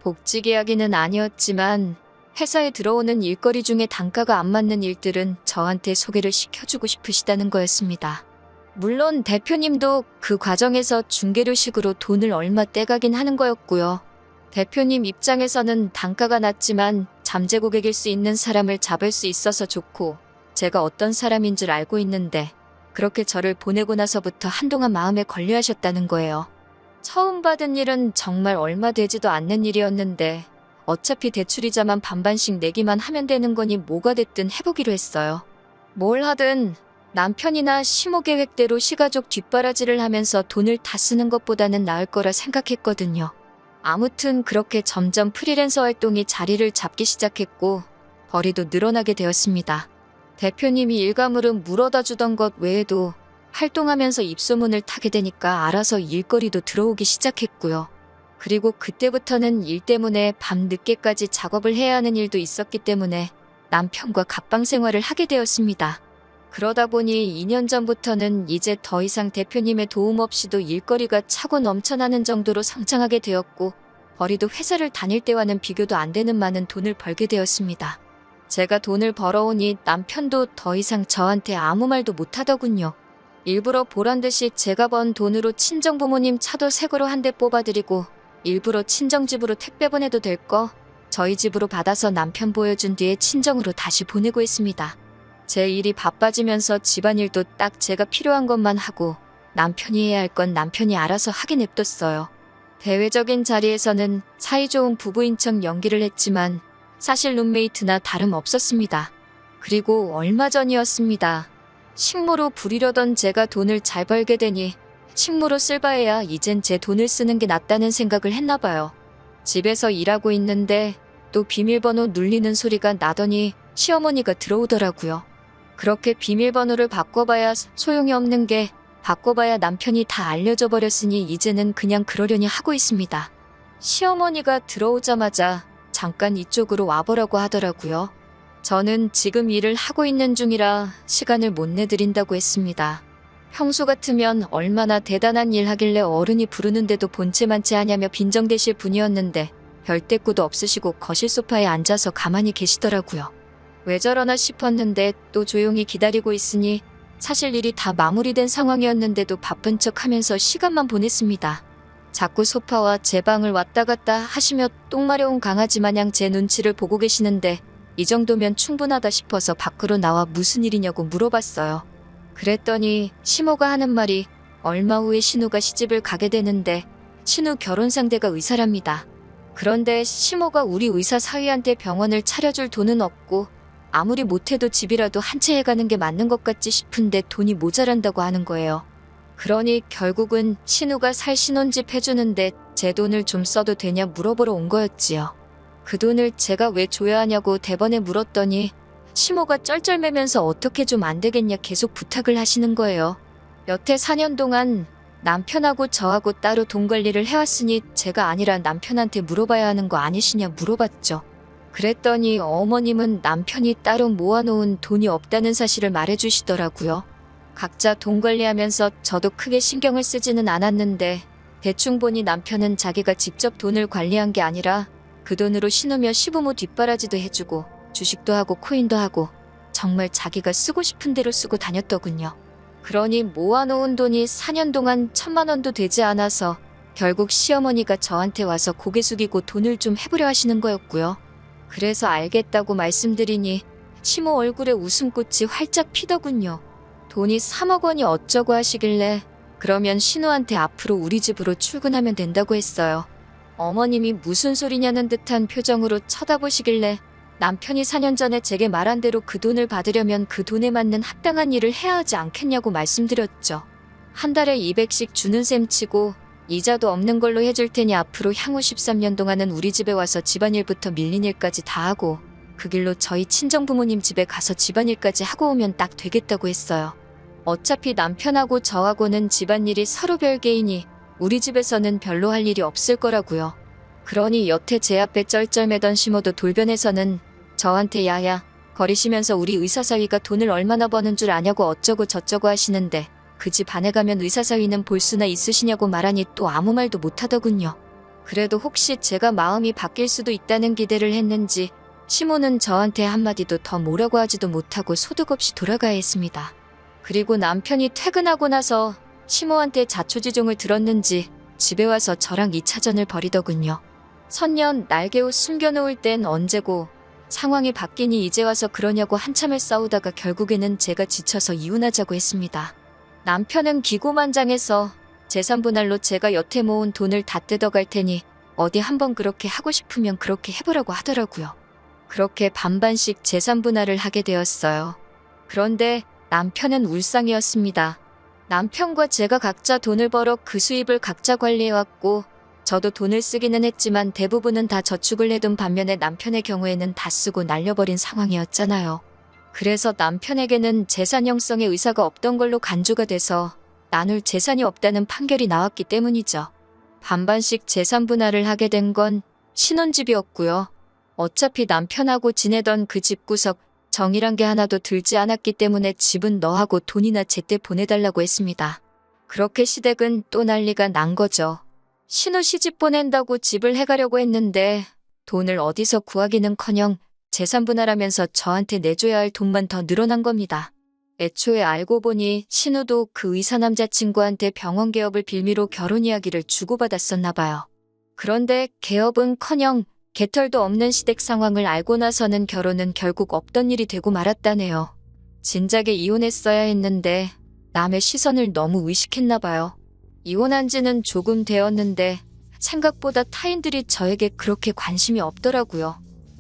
Speaker 2: 복직 이야기는 아니었지만 회사에 들어오는 일거리 중에 단가가 안 맞는 일들은 저한테 소개를 시켜주고 싶으시다는 거였습니다. 물론 대표님도 그 과정에서 중개료식으로 돈을 얼마 떼가긴 하는 거였고요. 대표님 입장에서는 단가가 낮지만 잠재 고객일 수 있는 사람을 잡을 수 있어서 좋고 제가 어떤 사람인 줄 알고 있는데 그렇게 저를 보내고 나서부터 한동안 마음에 걸려하셨다는 거예요. 처음 받은 일은 정말 얼마 되지도 않는 일이었는데 어차피 대출이자만 반반씩 내기만 하면 되는 거니 뭐가 됐든 해보기로 했어요. 뭘 하든 남편이나 시모 계획대로 시가족 뒷바라지를 하면서 돈을 다 쓰는 것보다는 나을 거라 생각했거든요. 아무튼 그렇게 점점 프리랜서 활동이 자리를 잡기 시작했고 벌이도 늘어나게 되었습니다. 대표님이 일가물은 물어다 주던 것 외에도 활동하면서 입소문을 타게 되니까 알아서 일거리도 들어오기 시작했고요. 그리고 그때부터는 일 때문에 밤 늦게까지 작업을 해야 하는 일도 있었기 때문에 남편과 갑방 생활을 하게 되었습니다. 그러다 보니 2년 전부터는 이제 더 이상 대표님의 도움 없이도 일거리가 차고 넘쳐나는 정도로 성장하게 되었고 벌이도 회사를 다닐 때와는 비교도 안 되는 많은 돈을 벌게 되었습니다. 제가 돈을 벌어오니 남편도 더 이상 저한테 아무 말도 못하더군요. 일부러 보란듯이 제가 번 돈으로 친정부모님 차도 새 거로 한 대 뽑아드리고 일부러 친정집으로 택배 보내도 될 거 저희 집으로 받아서 남편 보여준 뒤에 친정으로 다시 보내고 있습니다. 제 일이 바빠지면서 집안일도 딱 제가 필요한 것만 하고 남편이 해야 할 건 남편이 알아서 하게 냅뒀어요. 대외적인 자리에서는 사이좋은 부부인 척 연기를 했지만 사실 룸메이트나 다름없었습니다. 그리고 얼마 전이었습니다. 식모로 부리려던 제가 돈을 잘 벌게 되니 식모로 쓸 바에야 이젠 제 돈을 쓰는 게 낫다는 생각을 했나 봐요. 집에서 일하고 있는데 또 비밀번호 눌리는 소리가 나더니 시어머니가 들어오더라고요. 그렇게 비밀번호를 바꿔봐야 소용이 없는 게 바꿔봐야 남편이 다 알려줘 버렸으니 이제는 그냥 그러려니 하고 있습니다. 시어머니가 들어오자마자 잠깐 이쪽으로 와보라고 하더라고요. 저는 지금 일을 하고 있는 중이라 시간을 못 내드린다고 했습니다. 평소 같으면 얼마나 대단한 일 하길래 어른이 부르는데도 본체만치 하냐며 빈정대실 분이었는데 별 대꾸도 없으시고 거실 소파에 앉아서 가만히 계시더라고요. 왜 저러나 싶었는데 또 조용히 기다리고 있으니 사실 일이 다 마무리된 상황이었는데도 바쁜 척 하면서 시간만 보냈습니다. 자꾸 소파와 제 방을 왔다 갔다 하시며 똥 마려운 강아지 마냥 제 눈치를 보고 계시는데 이 정도면 충분하다 싶어서 밖으로 나와 무슨 일이냐고 물어봤어요. 그랬더니 시모가 하는 말이 얼마 후에 신우가 시집을 가게 되는데 신우 결혼 상대가 의사랍니다. 그런데 시모가 우리 의사 사위한테 병원을 차려줄 돈은 없고 아무리 못해도 집이라도 한 채 해가는 게 맞는 것 같지 싶은데 돈이 모자란다고 하는 거예요. 그러니 결국은 신우가 살 신혼집 해주는데 제 돈을 좀 써도 되냐 물어보러 온 거였지요. 그 돈을 제가 왜 줘야 하냐고 대번에 물었더니 시모가 쩔쩔매면서 어떻게 좀 안 되겠냐 계속 부탁을 하시는 거예요. 여태 4년 동안 남편하고 저하고 따로 돈 관리를 해왔으니 제가 아니라 남편한테 물어봐야 하는 거 아니시냐 물어봤죠. 그랬더니 어머님은 남편이 따로 모아놓은 돈이 없다는 사실을 말해주시더라고요. 각자 돈 관리하면서 저도 크게 신경을 쓰지는 않았는데 대충 보니 남편은 자기가 직접 돈을 관리한 게 아니라 그 돈으로 신우며 시부모 뒷바라지도 해주고 주식도 하고 코인도 하고 정말 자기가 쓰고 싶은 대로 쓰고 다녔더군요. 그러니 모아놓은 돈이 4년 동안 1,000만 원도 되지 않아서 결국 시어머니가 저한테 와서 고개 숙이고 돈을 좀 해보려 하시는 거였고요. 그래서 알겠다고 말씀드리니 시모 얼굴에 웃음꽃이 활짝 피더군요. 돈이 3억 원이 어쩌고 하시길래 그러면 신우한테 앞으로 우리 집으로 출근하면 된다고 했어요. 어머님이 무슨 소리냐는 듯한 표정으로 쳐다보시길래 남편이 4년 전에 제게 말한 대로 그 돈을 받으려면 그 돈에 맞는 합당한 일을 해야 하지 않겠냐고 말씀드렸죠. 한 달에 200씩 주는 셈 치고 이자도 없는 걸로 해줄 테니 앞으로 향후 13년 동안은 우리 집에 와서 집안일부터 밀린 일까지 다 하고 그 길로 저희 친정부모님 집에 가서 집안일까지 하고 오면 딱 되겠다고 했어요. 어차피 남편하고 저하고는 집안일이 서로 별개이니 우리 집에서는 별로 할 일이 없을 거라고요. 그러니 여태 제 앞에 쩔쩔매던 시모도 돌변해서는 저한테 야야 거리시면서 우리 의사사위가 돈을 얼마나 버는 줄 아냐고 어쩌고 저쩌고 하시는데 그 집 안에 가면 의사사위는 볼 수나 있으시냐고 말하니 또 아무 말도 못하더군요. 그래도 혹시 제가 마음이 바뀔 수도 있다는 기대를 했는지 시모는 저한테 한마디도 더 뭐라고 하지도 못하고 소득 없이 돌아가야 했습니다. 그리고 남편이 퇴근하고 나서 시모한테 자초지종을 들었는지 집에 와서 저랑 2차전을 벌이더군요. 선년 날개옷 숨겨놓을 땐 언제고 상황이 바뀌니 이제 와서 그러냐고 한참을 싸우다가 결국에는 제가 지쳐서 이혼하자고 했습니다. 남편은 기고만장해서 재산분할로 제가 여태 모은 돈을 다 뜯어갈 테니 어디 한번 그렇게 하고 싶으면 그렇게 해보라고 하더라고요. 그렇게 반반씩 재산분할을 하게 되었어요. 그런데 남편은 울상이었습니다. 남편과 제가 각자 돈을 벌어 그 수입을 각자 관리해왔고 저도 돈을 쓰기는 했지만 대부분은 다 저축을 해둔 반면에 남편의 경우에는 다 쓰고 날려버린 상황이었잖아요. 그래서 남편에게는 재산 형성의 의사가 없던 걸로 간주가 돼서 나눌 재산이 없다는 판결이 나왔기 때문이죠. 반반씩 재산 분할을 하게 된 건 신혼집이었고요. 어차피 남편하고 지내던 그 집구석 정이란 게 하나도 들지 않았기 때문에 집은 너하고 돈이나 제때 보내달라고 했습니다. 그렇게 시댁은 또 난리가 난 거죠. 신우 시집 보낸다고 집을 해가려고 했는데 돈을 어디서 구하기는커녕 재산 분할하면서 저한테 내줘야 할 돈만 더 늘어난 겁니다. 애초에 알고 보니 신우도 그 의사 남자친구한테 병원 개업을 빌미로 결혼 이야기를 주고받았었나 봐요. 그런데 개업은커녕 개털도 없는 시댁 상황을 알고 나서는 결혼은 결국 없던 일이 되고 말았다네요. 진작에 이혼했어야 했는데 남의 시선을 너무 의식했나 봐요. 이혼한 지는 조금 되었는데 생각보다 타인들이 저에게 그렇게 관심이 없더라고요.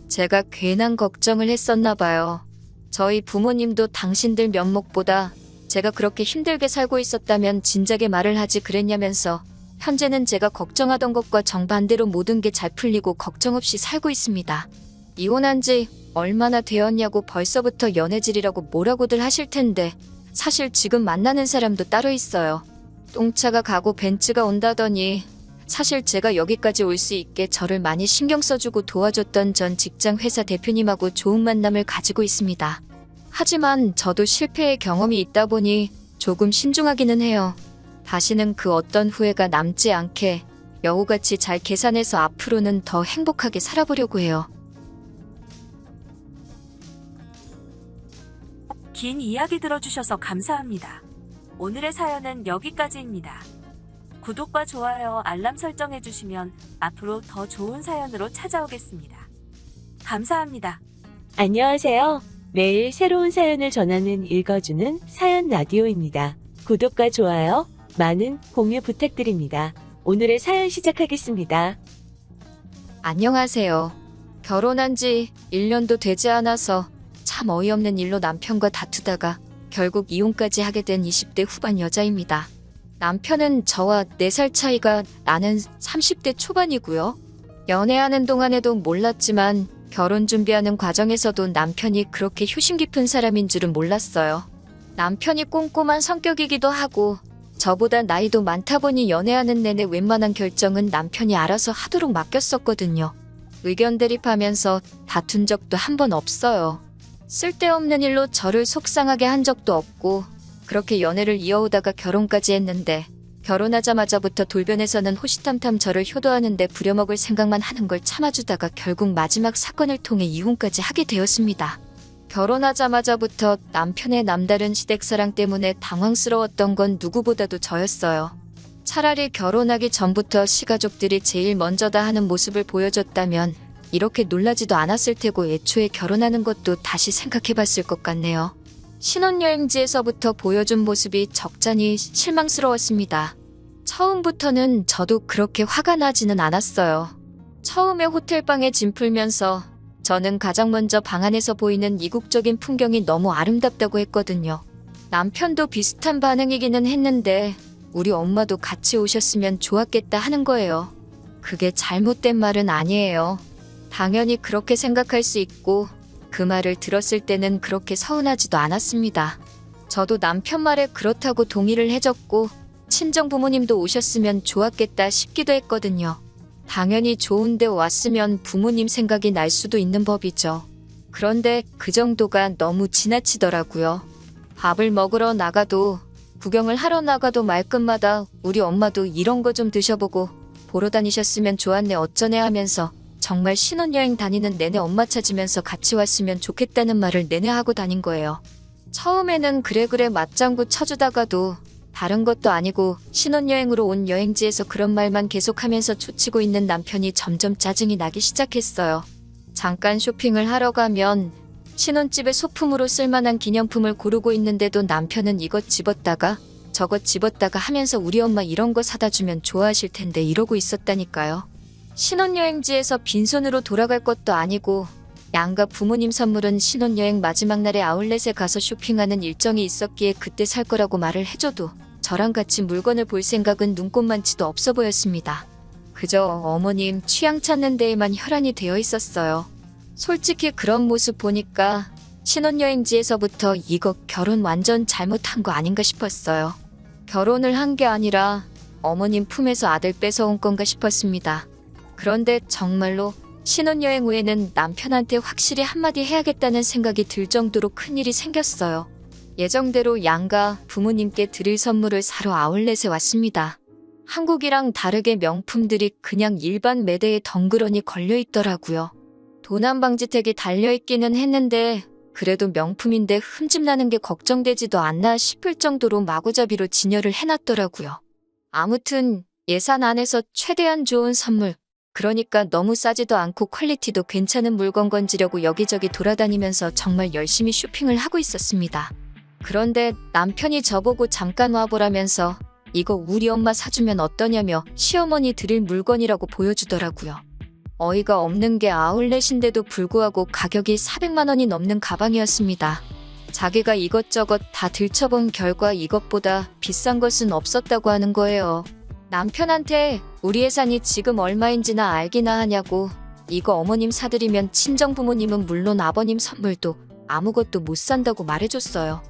Speaker 2: 제가 괜한 걱정을 했었나 봐요. 저희 부모님도 당신들 면목보다 제가 그렇게 힘들게 살고 있었다면 진작에 말을 하지 그랬냐면서 현재는 제가 걱정하던 것과 정반대로 모든 게 잘 풀리고 걱정 없이 살고 있습니다. 이혼한 지 얼마나 되었냐고 벌써부터 연애질이라고 뭐라고들 하실 텐데 사실 지금 만나는 사람도 따로 있어요. 똥차가 가고 벤츠가 온다더니 사실 제가 여기까지 올 수 있게 저를 많이 신경 써주고 도와줬던 전 직장 회사 대표님하고 좋은 만남을 가지고 있습니다. 하지만 저도 실패의 경험이 있다 보니 조금 신중하기는 해요. 다시는 그 어떤 후회가 남지 않게 여우같이 잘 계산해서 앞으로는 더 행복하게 살아보려고 해요.
Speaker 1: 긴 이야기 들어주셔서 감사합니다. 오늘의 사연은 여기까지입니다. 구독과 좋아요, 알람 설정해주시면 앞으로 더 좋은 사연으로 찾아오겠습니다. 감사합니다. 안녕하세요. 매일 새로운 사연을 전하는 읽어주는 사연 라디오입니다. 구독과 좋아요, 많은 공유 부탁드립니다. 오늘의 사연 시작하겠습니다.
Speaker 2: 안녕하세요. 결혼한 지 1년도 되지 않아서 참 어이없는 일로 남편과 다투다가 결국 이혼까지 하게 된 20대 후반 여자입니다. 남편은 저와 4살 차이가 나는 30대 초반이고요. 연애하는 동안에도 몰랐지만 결혼 준비하는 과정에서도 남편이 그렇게 효심 깊은 사람인 줄은 몰랐어요. 남편이 꼼꼼한 성격이기도 하고 저보다 나이도 많다 보니 연애하는 내내 웬만한 결정은 남편이 알아서 하도록 맡겼었거든요. 의견 대립하면서 다툰 적도 한 번 없어요. 쓸데없는 일로 저를 속상하게 한 적도 없고 그렇게 연애를 이어오다가 결혼까지 했는데 결혼하자마자부터 돌변해서는 호시탐탐 저를 효도하는데 부려먹을 생각만 하는 걸 참아주다가 결국 마지막 사건을 통해 이혼까지 하게 되었습니다. 결혼하자마자부터 남편의 남다른 시댁사랑 때문에 당황스러웠던 건 누구보다도 저였어요. 차라리 결혼하기 전부터 시가족들이 제일 먼저다 하는 모습을 보여줬다면 이렇게 놀라지도 않았을 테고 애초에 결혼하는 것도 다시 생각해봤을 것 같네요. 신혼여행지에서부터 보여준 모습이 적잖이 실망스러웠습니다. 처음부터는 저도 그렇게 화가 나지는 않았어요. 처음에 호텔방에 짐 풀면서 저는 가장 먼저 방 안에서 보이는 이국적인 풍경이 너무 아름답다고 했거든요. 남편도 비슷한 반응이기는 했는데 우리 엄마도 같이 오셨으면 좋았겠다 하는 거예요. 그게 잘못된 말은 아니에요. 당연히 그렇게 생각할 수 있고 그 말을 들었을 때는 그렇게 서운하지도 않았습니다. 저도 남편 말에 그렇다고 동의를 해줬고 친정 부모님도 오셨으면 좋았겠다 싶기도 했거든요. 당연히 좋은데 왔으면 부모님 생각이 날 수도 있는 법이죠. 그런데 그 정도가 너무 지나치더라고요. 밥을 먹으러 나가도 구경을 하러 나가도 말끝마다 우리 엄마도 이런 거 좀 드셔보고 보러 다니셨으면 좋았네 어쩌네 하면서 정말 신혼여행 다니는 내내 엄마 찾으면서 같이 왔으면 좋겠다는 말을 내내 하고 다닌 거예요. 처음에는 그래 맞장구 쳐주다가도 다른 것도 아니고 신혼여행으로 온 여행지에서 그런 말만 계속하면서 초치고 있는 남편이 점점 짜증이 나기 시작했어요. 잠깐 쇼핑을 하러 가면 신혼집에 소품으로 쓸만한 기념품을 고르고 있는데도 남편은 이것 집었다가 저것 집었다가 하면서 우리 엄마 이런 거 사다 주면 좋아하실 텐데 이러고 있었다니까요. 신혼여행지에서 빈손으로 돌아갈 것도 아니고 양가 부모님 선물은 신혼여행 마지막 날에 아울렛에 가서 쇼핑하는 일정이 있었기에 그때 살 거라고 말을 해줘도 저랑 같이 물건을 볼 생각은 눈꼽만치도 없어 보였습니다. 그저 어머님 취향 찾는 데에만 혈안이 되어 있었어요. 솔직히 그런 모습 보니까 신혼여행지에서부터 이거 결혼 완전 잘못한 거 아닌가 싶었어요. 결혼을 한 게 아니라 어머님 품에서 아들 뺏어온 건가 싶었습니다. 그런데 정말로 신혼여행 후에는 남편한테 확실히 한마디 해야겠다는 생각이 들 정도로 큰일이 생겼어요. 예정대로 양가 부모님께 드릴 선물을 사러 아울렛에 왔습니다. 한국이랑 다르게 명품들이 그냥 일반 매대에 덩그러니 걸려있더라고요. 도난방지택이 달려있기는 했는데 그래도 명품인데 흠집나는 게 걱정되지도 않나 싶을 정도로 마구잡이로 진열을 해놨더라고요. 아무튼 예산 안에서 최대한 좋은 선물, 그러니까 너무 싸지도 않고 퀄리티도 괜찮은 물건 건지려고 여기저기 돌아다니면서 정말 열심히 쇼핑을 하고 있었습니다. 그런데 남편이 저보고 잠깐 와보라면서 이거 우리 엄마 사주면 어떠냐며 시어머니 드릴 물건이라고 보여주더라고요. 어이가 없는 게 아울렛인데도 불구하고 가격이 400만 원이 넘는 가방이었습니다. 자기가 이것저것 다 들춰본 결과 이것보다 비싼 것은 없었다고 하는 거예요. 남편한테 우리 예산이 지금 얼마인지나 알기나 하냐고 이거 어머님 사드리면 친정부모님은 물론 아버님 선물도 아무것도 못 산다고 말해줬어요.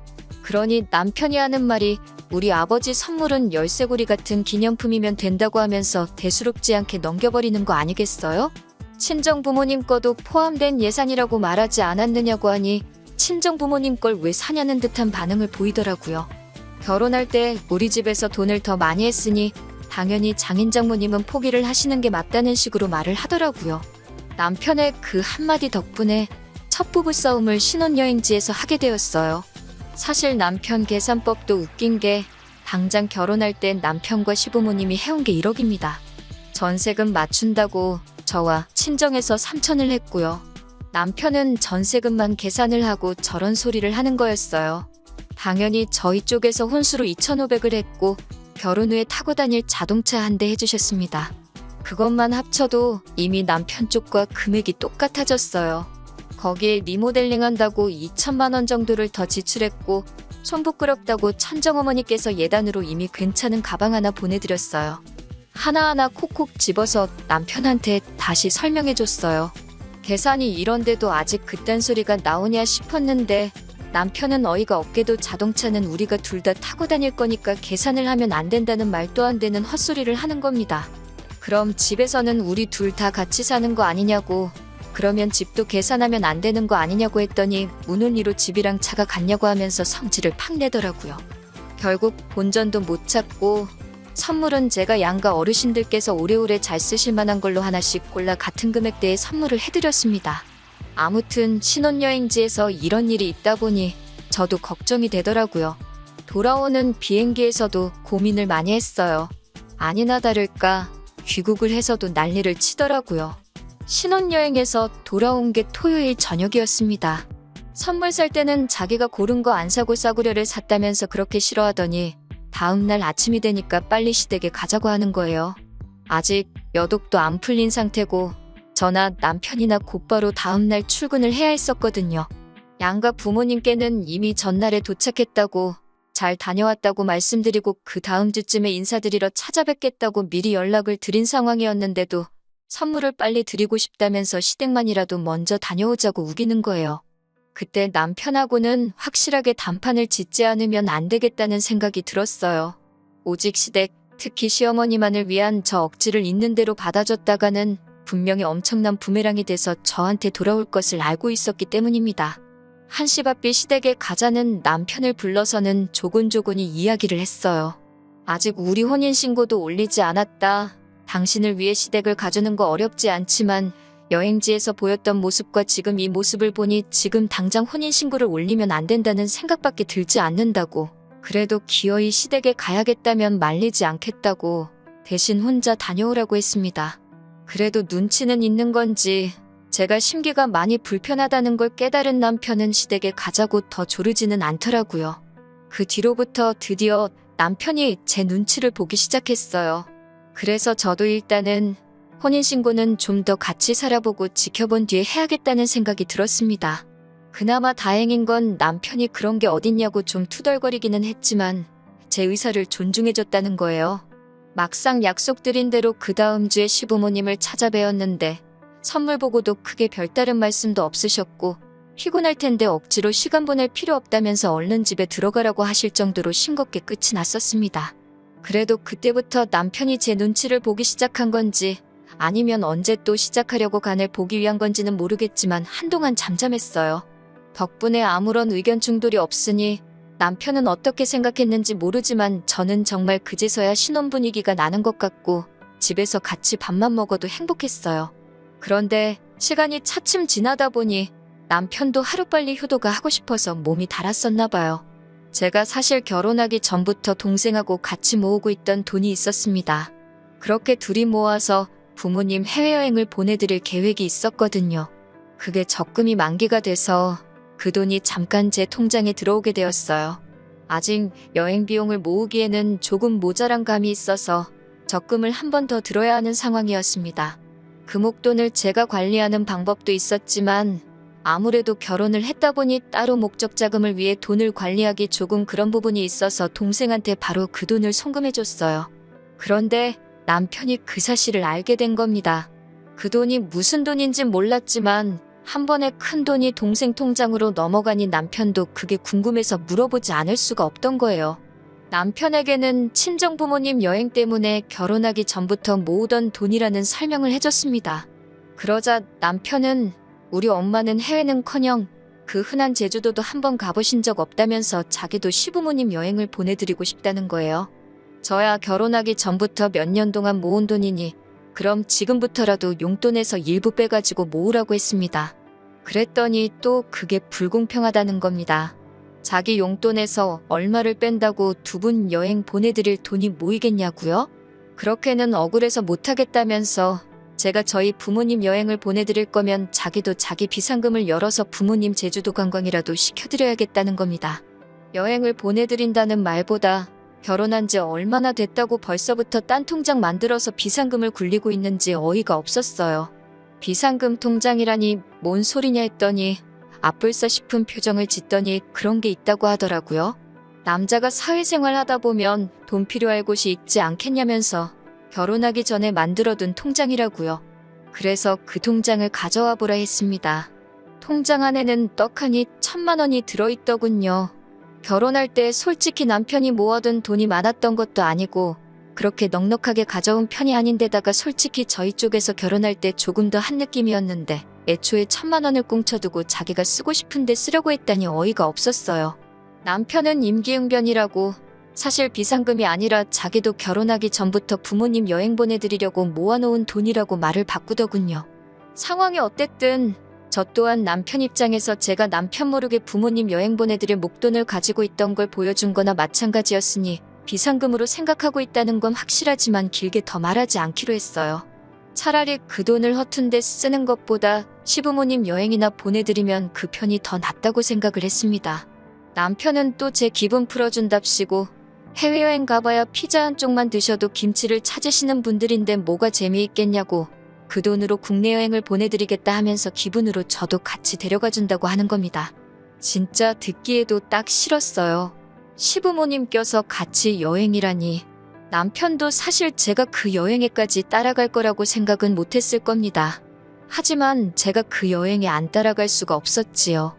Speaker 2: 그러니 남편이 하는 말이 우리 아버지 선물은 열쇠고리 같은 기념품이면 된다고 하면서 대수롭지 않게 넘겨버리는 거 아니겠어요? 친정부모님 거도 포함된 예산이라고 말하지 않았느냐고 하니 친정부모님 걸 왜 사냐는 듯한 반응을 보이더라고요. 결혼할 때 우리 집에서 돈을 더 많이 했으니 당연히 장인장모님은 포기를 하시는 게 맞다는 식으로 말을 하더라고요. 남편의 그 한마디 덕분에 첫 부부싸움을 신혼여행지에서 하게 되었어요. 사실 남편 계산법도 웃긴 게 당장 결혼할 땐 남편과 시부모님이 해온 게 1억입니다. 전세금 맞춘다고 저와 친정에서 3천을 했고요. 남편은 전세금만 계산을 하고 저런 소리를 하는 거였어요. 당연히 저희 쪽에서 혼수로 2,500을 했고 결혼 후에 타고 다닐 자동차 한 대 해주셨습니다. 그것만 합쳐도 이미 남편 쪽과 금액이 똑같아졌어요. 거기에 리모델링 한다고 2천만 원 정도를 더 지출했고 손 부끄럽다고 천정어머니께서 예단으로 이미 괜찮은 가방 하나 보내드렸어요. 하나하나 콕콕 집어서 남편한테 다시 설명해줬어요. 계산이 이런데도 아직 그딴 소리가 나오냐 싶었는데 남편은 어이가 없게도 자동차는 우리가 둘 다 타고 다닐 거니까 계산을 하면 안 된다는 말도 안 되는 헛소리를 하는 겁니다. 그럼 집에서는 우리 둘 다 같이 사는 거 아니냐고, 그러면 집도 계산하면 안 되는 거 아니냐고 했더니 운운이로 집이랑 차가 같냐고 하면서 성질을 팍 내더라고요. 결국 본전도 못 찾고 선물은 제가 양가 어르신들께서 오래오래 잘 쓰실 만한 걸로 하나씩 골라 같은 금액대에 선물을 해드렸습니다. 아무튼 신혼여행지에서 이런 일이 있다 보니 저도 걱정이 되더라고요. 돌아오는 비행기에서도 고민을 많이 했어요. 아니나 다를까 귀국을 해서도 난리를 치더라고요. 신혼여행에서 돌아온 게 토요일 저녁이었습니다. 선물 살 때는 자기가 고른 거 안 사고 싸구려를 샀다면서 그렇게 싫어하더니 다음날 아침이 되니까 빨리 시댁에 가자고 하는 거예요. 아직 몇 억도 안 풀린 상태고 저나 남편이나 곧바로 다음날 출근을 해야 했었거든요. 양가 부모님께는 이미 전날에 도착했다고, 잘 다녀왔다고 말씀드리고 그 다음 주쯤에 인사드리러 찾아뵙겠다고 미리 연락을 드린 상황이었는데도 선물을 빨리 드리고 싶다면서 시댁만이라도 먼저 다녀오자고 우기는 거예요. 그때 남편하고는 확실하게 단판을 짓지 않으면 안 되겠다는 생각이 들었어요. 오직 시댁, 특히 시어머니만을 위한 저 억지를 있는 대로 받아줬다가는 분명히 엄청난 부메랑이 돼서 저한테 돌아올 것을 알고 있었기 때문입니다. 한시바삐 시댁에 가자는 남편을 불러서는 조곤조곤히 이야기를 했어요. 아직 우리 혼인신고도 올리지 않았다. 당신을 위해 시댁을 가주는 거 어렵지 않지만 여행지에서 보였던 모습과 지금 이 모습을 보니 지금 당장 혼인신고를 올리면 안 된다는 생각밖에 들지 않는다고. 그래도 기어이 시댁에 가야겠다면 말리지 않겠다고 대신 혼자 다녀오라고 했습니다. 그래도 눈치는 있는 건지 제가 심기가 많이 불편하다는 걸 깨달은 남편은 시댁에 가자고 더 조르지는 않더라고요. 그 뒤로부터 드디어 남편이 제 눈치를 보기 시작했어요. 그래서 저도 일단은 혼인신고는 좀 더 같이 살아보고 지켜본 뒤에 해야겠다는 생각이 들었습니다. 그나마 다행인 건 남편이 그런 게 어딨냐고 좀 투덜거리기는 했지만 제 의사를 존중해줬다는 거예요. 막상 약속드린 대로 그 다음 주에 시부모님을 찾아뵈었는데 선물 보고도 크게 별다른 말씀도 없으셨고 피곤할 텐데 억지로 시간 보낼 필요 없다면서 얼른 집에 들어가라고 하실 정도로 싱겁게 끝이 났었습니다. 그래도 그때부터 남편이 제 눈치를 보기 시작한 건지 아니면 언제 또 시작하려고 간을 보기 위한 건지는 모르겠지만 한동안 잠잠했어요. 덕분에 아무런 의견 충돌이 없으니 남편은 어떻게 생각했는지 모르지만 저는 정말 그제서야 신혼 분위기가 나는 것 같고 집에서 같이 밥만 먹어도 행복했어요. 그런데 시간이 차츰 지나다 보니 남편도 하루빨리 효도가 하고 싶어서 몸이 달았었나 봐요. 제가 사실 결혼하기 전부터 동생하고 같이 모으고 있던 돈이 있었습니다. 그렇게 둘이 모아서 부모님 해외여행을 보내드릴 계획이 있었거든요. 그게 적금이 만기가 돼서 그 돈이 잠깐 제 통장에 들어오게 되었어요. 아직 여행 비용을 모으기에는 조금 모자란 감이 있어서 적금을 한 번 더 들어야 하는 상황이었습니다. 그 목돈을 제가 관리하는 방법도 있었지만 아무래도 결혼을 했다 보니 따로 목적 자금을 위해 돈을 관리하기 조금 그런 부분이 있어서 동생한테 바로 그 돈을 송금해줬어요. 그런데 남편이 그 사실을 알게 된 겁니다. 그 돈이 무슨 돈인진 몰랐지만 한 번에 큰 돈이 동생 통장으로 넘어가니 남편도 그게 궁금해서 물어보지 않을 수가 없던 거예요. 남편에게는 친정부모님 여행 때문에 결혼하기 전부터 모으던 돈이라는 설명을 해줬습니다. 그러자 남편은 우리 엄마는 해외는커녕 그 흔한 제주도도 한번 가보신 적 없다면서 자기도 시부모님 여행을 보내드리고 싶다는 거예요. 저야 결혼하기 전부터 몇 년 동안 모은 돈이니 그럼 지금부터라도 용돈에서 일부 빼가지고 모으라고 했습니다. 그랬더니 또 그게 불공평하다는 겁니다. 자기 용돈에서 얼마를 뺀다고 두 분 여행 보내드릴 돈이 모이겠냐고요? 그렇게는 억울해서 못하겠다면서 제가 저희 부모님 여행을 보내드릴 거면 자기도 자기 비상금을 열어서 부모님 제주도 관광이라도 시켜드려야겠다는 겁니다. 여행을 보내드린다는 말보다 결혼한 지 얼마나 됐다고 벌써부터 딴 통장 만들어서 비상금을 굴리고 있는지 어이가 없었어요. 비상금 통장이라니 뭔 소리냐 했더니 아뿔싸 싶은 표정을 짓더니 그런 게 있다고 하더라고요. 남자가 사회생활 하다 보면 돈 필요할 곳이 있지 않겠냐면서 결혼하기 전에 만들어둔 통장이라고요. 그래서 그 통장을 가져와 보라 했습니다. 통장 안에는 떡하니 1,000만 원이 들어있더군요. 결혼할 때 솔직히 남편이 모아둔 돈이 많았던 것도 아니고 그렇게 넉넉하게 가져온 편이 아닌데다가 솔직히 저희 쪽에서 결혼할 때 조금 더 한 느낌이었는데 애초에 1,000만 원을 꽁쳐두고 자기가 쓰고 싶은데 쓰려고 했다니 어이가 없었어요. 남편은 임기응변이라고 사실 비상금이 아니라 자기도 결혼하기 전부터 부모님 여행 보내드리려고 모아놓은 돈이라고 말을 바꾸더군요. 상황이 어땠든 저 또한 남편 입장에서 제가 남편 모르게 부모님 여행 보내드릴 목돈을 가지고 있던 걸 보여준 거나 마찬가지였으니 비상금으로 생각하고 있다는 건 확실하지만 길게 더 말하지 않기로 했어요. 차라리 그 돈을 허튼 데 쓰는 것보다 시부모님 여행이나 보내드리면 그 편이 더 낫다고 생각을 했습니다. 남편은 또 제 기분 풀어준답시고 해외여행 가봐야 피자 한 쪽만 드셔도 김치를 찾으시는 분들인데 뭐가 재미있겠냐고 그 돈으로 국내 여행을 보내드리겠다 하면서 기분으로 저도 같이 데려가 준다고 하는 겁니다. 진짜 듣기에도 딱 싫었어요. 시부모님께서 같이 여행이라니. 남편도 사실 제가 그 여행에까지 따라갈 거라고 생각은 못했을 겁니다. 하지만 제가 그 여행에 안 따라갈 수가 없었지요.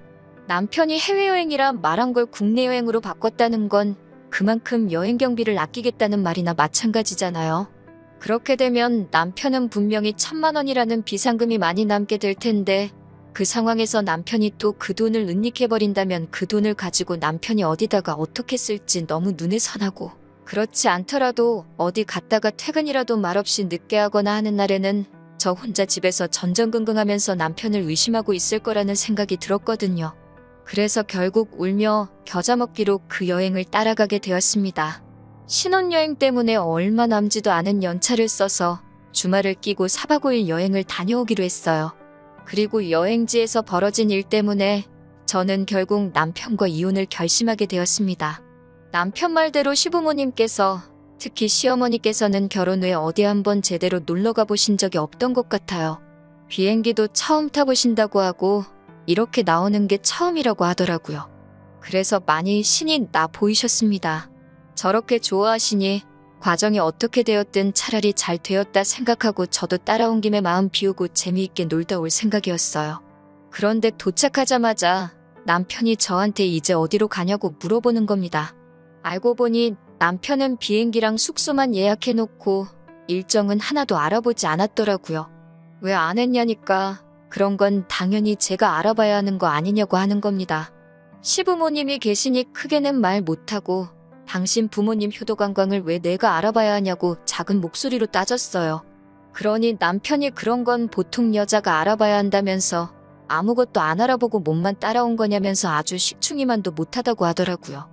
Speaker 2: 남편이 해외여행이라 말한 걸 국내 여행으로 바꿨다는 건 그만큼 여행 경비를 아끼겠다는 말이나 마찬가지잖아요. 그렇게 되면 남편은 분명히 1,000만 원이라는 비상금이 많이 남게 될 텐데 그 상황에서 남편이 또 그 돈을 은닉해버린다면 그 돈을 가지고 남편이 어디다가 어떻게 쓸지 너무 눈에 선하고, 그렇지 않더라도 어디 갔다가 퇴근이라도 말없이 늦게 하거나 하는 날에는 저 혼자 집에서 전전긍긍하면서 남편을 의심하고 있을 거라는 생각이 들었거든요. 그래서 결국 울며 겨자 먹기로 그 여행을 따라가게 되었습니다. 신혼여행 때문에 얼마 남지도 않은 연차를 써서 주말을 끼고 4박 5일 여행을 다녀오기로 했어요. 그리고 여행지에서 벌어진 일 때문에 저는 결국 남편과 이혼을 결심하게 되었습니다. 남편 말대로 시부모님께서, 특히 시어머니께서는 결혼 후에 어디 한번 제대로 놀러가 보신 적이 없던 것 같아요. 비행기도 처음 타보신다고 하고 이렇게 나오는 게 처음이라고 하더라고요. 그래서 많이 신이 나 보이셨습니다. 저렇게 좋아하시니 과정이 어떻게 되었든 차라리 잘 되었다 생각하고 저도 따라온 김에 마음 비우고 재미있게 놀다 올 생각이었어요. 그런데 도착하자마자 남편이 저한테 이제 어디로 가냐고 물어보는 겁니다. 알고 보니 남편은 비행기랑 숙소만 예약해놓고 일정은 하나도 알아보지 않았더라고요. 왜 안 했냐니까 그런 건 당연히 제가 알아봐야 하는 거 아니냐고 하는 겁니다. 시부모님이 계시니 크게는 말 못하고 당신 부모님 효도관광을 왜 내가 알아봐야 하냐고 작은 목소리로 따졌어요. 그러니 남편이 그런 건 보통 여자가 알아봐야 한다면서 아무것도 안 알아보고 몸만 따라온 거냐면서 아주 식충이만도 못하다고 하더라고요.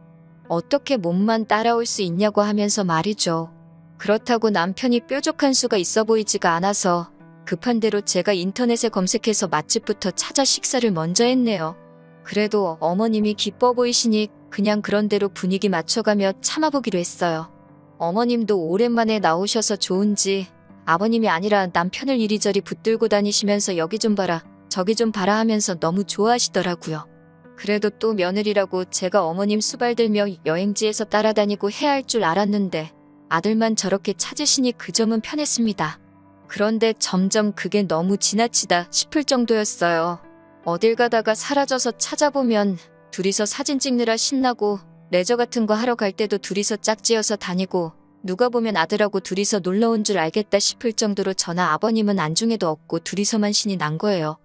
Speaker 2: 어떻게 몸만 따라올 수 있냐고 하면서 말이죠. 그렇다고 남편이 뾰족한 수가 있어 보이지가 않아서 급한 대로 제가 인터넷에 검색해서 맛집부터 찾아 식사를 먼저 했네요. 그래도 어머님이 기뻐 보이시니 그냥 그런 대로 분위기 맞춰가며 참아보기로 했어요. 어머님도 오랜만에 나오셔서 좋은지 아버님이 아니라 남편을 이리저리 붙들고 다니시면서 여기 좀 봐라 저기 좀 봐라 하면서 너무 좋아하시더라고요. 그래도 또 며느리라고 제가 어머님 수발들며 여행지에서 따라다니고 해야 할 줄 알았는데 아들만 저렇게 찾으시니 그 점은 편했습니다. 그런데 점점 그게 너무 지나치다 싶을 정도였어요. 어딜 가다가 사라져서 찾아보면 둘이서 사진 찍느라 신나고 레저 같은 거 하러 갈 때도 둘이서 짝지어서 다니고 누가 보면 아들하고 둘이서 놀러 온 줄 알겠다 싶을 정도로 저나 아버님은 안중에도 없고 둘이서만 신이 난 거예요.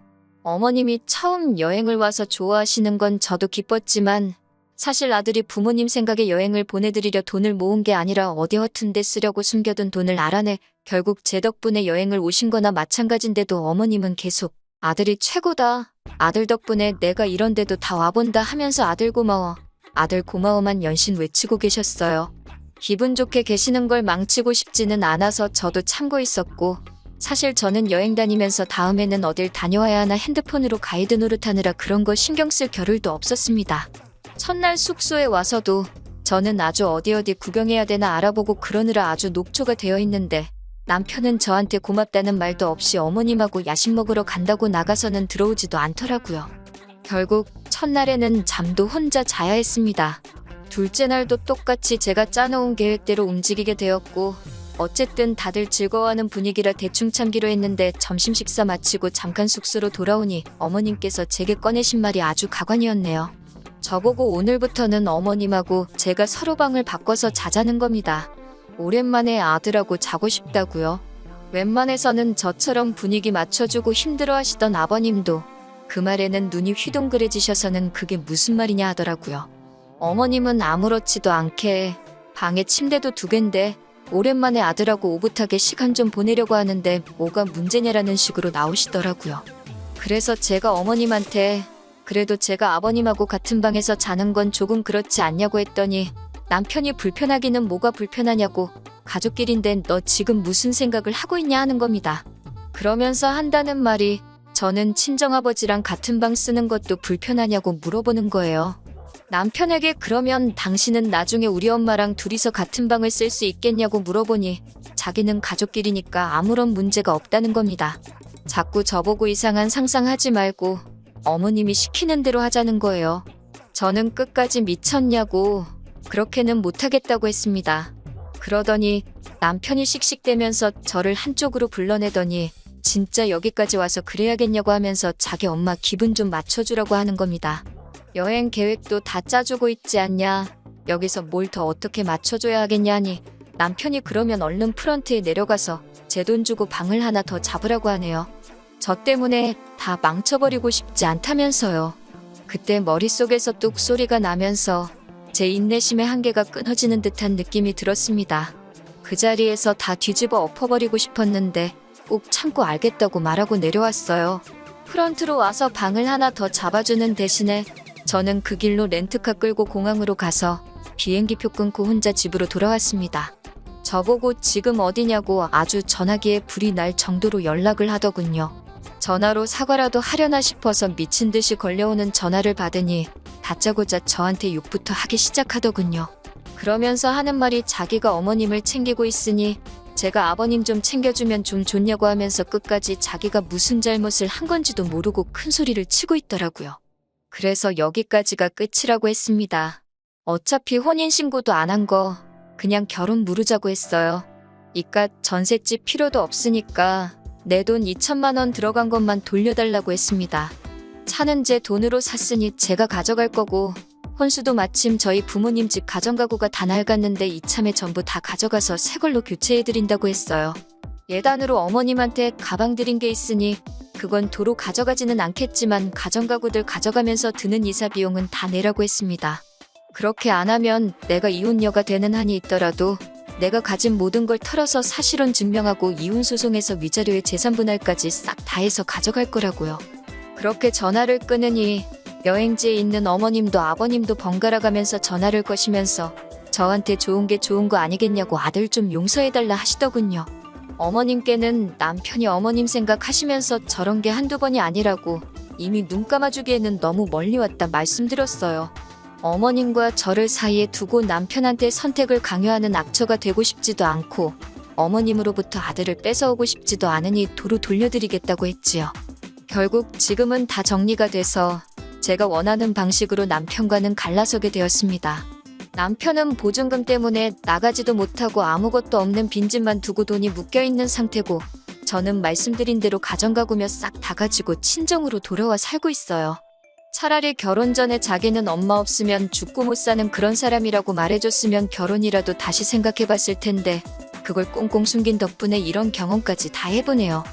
Speaker 2: 어머님이 처음 여행을 와서 좋아하시는 건 저도 기뻤지만 사실 아들이 부모님 생각에 여행을 보내드리려 돈을 모은 게 아니라 어디 허튼 데 쓰려고 숨겨둔 돈을 알아내 결국 제 덕분에 여행을 오신 거나 마찬가지인데도 어머님은 계속 아들이 최고다. 아들 덕분에 내가 이런 데도 다 와본다 하면서 아들 고마워. 아들 고마워만 연신 외치고 계셨어요. 기분 좋게 계시는 걸 망치고 싶지는 않아서 저도 참고 있었고 사실 저는 여행 다니면서 다음에는 어딜 다녀와야 하나 핸드폰으로 가이드 노릇하느라 그런 거 신경 쓸 겨를도 없었습니다. 첫날 숙소에 와서도 저는 아주 어디 구경해야 되나 알아보고 그러느라 아주 녹초가 되어 있는데 남편은 저한테 고맙다는 말도 없이 어머님하고 야식 먹으러 간다고 나가서는 들어오지도 않더라고요. 결국 첫날에는 잠도 혼자 자야 했습니다. 둘째 날도 똑같이 제가 짜놓은 계획대로 움직이게 되었고 어쨌든 다들 즐거워하는 분위기라 대충 참기로 했는데 점심 식사 마치고 잠깐 숙소로 돌아오니 어머님께서 제게 꺼내신 말이 아주 가관이었네요. 저보고 오늘부터는 어머님하고 제가 서로 방을 바꿔서 자자는 겁니다. 오랜만에 아들하고 자고 싶다고요. 웬만해서는 저처럼 분위기 맞춰주고 힘들어하시던 아버님도 그 말에는 눈이 휘둥그레지셔서는 그게 무슨 말이냐 하더라고요. 어머님은 아무렇지도 않게 방에 침대도 2개인데 오랜만에 아들하고 오붓하게 시간 좀 보내려고 하는데 뭐가 문제냐라는 식으로 나오시더라고요. 그래서 제가 어머님한테 그래도 제가 아버님하고 같은 방에서 자는 건 조금 그렇지 않냐고 했더니 남편이 불편하기는 뭐가 불편하냐고 가족끼린데 너 지금 무슨 생각을 하고 있냐 하는 겁니다. 그러면서 한다는 말이 저는 친정아버지랑 같은 방 쓰는 것도 불편하냐고 물어보는 거예요. 남편에게 그러면 당신은 나중에 우리 엄마랑 둘이서 같은 방을 쓸 수 있겠냐고 물어보니 자기는 가족끼리니까 아무런 문제가 없다는 겁니다. 자꾸 저보고 이상한 상상하지 말고 어머님이 시키는 대로 하자는 거예요. 저는 끝까지 미쳤냐고 그렇게는 못하겠다고 했습니다. 그러더니 남편이 씩씩대면서 저를 한쪽으로 불러내더니 진짜 여기까지 와서 그래야겠냐고 하면서 자기 엄마 기분 좀 맞춰주라고 하는 겁니다. 여행 계획도 다 짜주고 있지 않냐. 여기서 뭘 더 어떻게 맞춰줘야 하겠냐니 남편이 그러면 얼른 프런트에 내려가서 제 돈 주고 방을 하나 더 잡으라고 하네요. 저 때문에 다 망쳐버리고 싶지 않다면서요. 그때 머릿속에서 뚝 소리가 나면서 제 인내심의 한계가 끊어지는 듯한 느낌이 들었습니다. 그 자리에서 다 뒤집어 엎어버리고 싶었는데 꼭 참고 알겠다고 말하고 내려왔어요. 프런트로 와서 방을 하나 더 잡아주는 대신에 저는 그 길로 렌트카 끌고 공항으로 가서 비행기표 끊고 혼자 집으로 돌아왔습니다. 저보고 지금 어디냐고 아주 전화기에 불이 날 정도로 연락을 하더군요. 전화로 사과라도 하려나 싶어서 미친 듯이 걸려오는 전화를 받으니 다짜고짜 저한테 욕부터 하기 시작하더군요. 그러면서 하는 말이 자기가 어머님을 챙기고 있으니 제가 아버님 좀 챙겨주면 좀 좋냐고 하면서 끝까지 자기가 무슨 잘못을 한 건지도 모르고 큰 소리를 치고 있더라고요. 그래서 여기까지가 끝이라고 했습니다. 어차피 혼인신고도 안 한 거 그냥 결혼 무르자고 했어요. 이깟 전셋집 필요도 없으니까 내 돈 2천만 원 들어간 것만 돌려달라고 했습니다. 차는 제 돈으로 샀으니 제가 가져갈 거고 혼수도 마침 저희 부모님 집 가정가구가 다 낡았는데 이참에 전부 다 가져가서 새 걸로 교체해드린다고 했어요. 예단으로 어머님한테 가방 드린 게 있으니 그건 도로 가져가지는 않겠지만 가정가구들 가져가면서 드는 이사 비용은 다 내라고 했습니다. 그렇게 안 하면 내가 이혼녀가 되는 한이 있더라도 내가 가진 모든 걸 털어서 사실혼 증명하고 이혼소송에서 위자료에 재산분할까지 싹 다 해서 가져갈 거라고요. 그렇게 전화를 끊으니 여행지에 있는 어머님도 아버님도 번갈아 가면서 전화를 거시면서 저한테 좋은 게 좋은 거 아니겠냐고 아들 좀 용서해달라 하시더군요. 어머님께는 남편이 어머님 생각하시면서 저런 게 한두 번이 아니라고 이미 눈 감아주기에는 너무 멀리 왔다 말씀드렸어요. 어머님과 저를 사이에 두고 남편한테 선택을 강요하는 악처가 되고 싶지도 않고 어머님으로부터 아들을 뺏어오고 싶지도 않으니 도로 돌려드리겠다고 했지요. 결국 지금은 다 정리가 돼서 제가 원하는 방식으로 남편과는 갈라서게 되었습니다. 남편은 보증금 때문에 나가지도 못하고 아무것도 없는 빈집만 두고 돈이 묶여있는 상태고 저는 말씀드린 대로 가정가구며 싹 다 가지고 친정으로 돌아와 살고 있어요. 차라리 결혼 전에 자기는 엄마 없으면 죽고 못 사는 그런 사람이라고 말해줬으면 결혼이라도 다시 생각해봤을 텐데 그걸 꽁꽁 숨긴 덕분에 이런 경험까지 다 해보네요.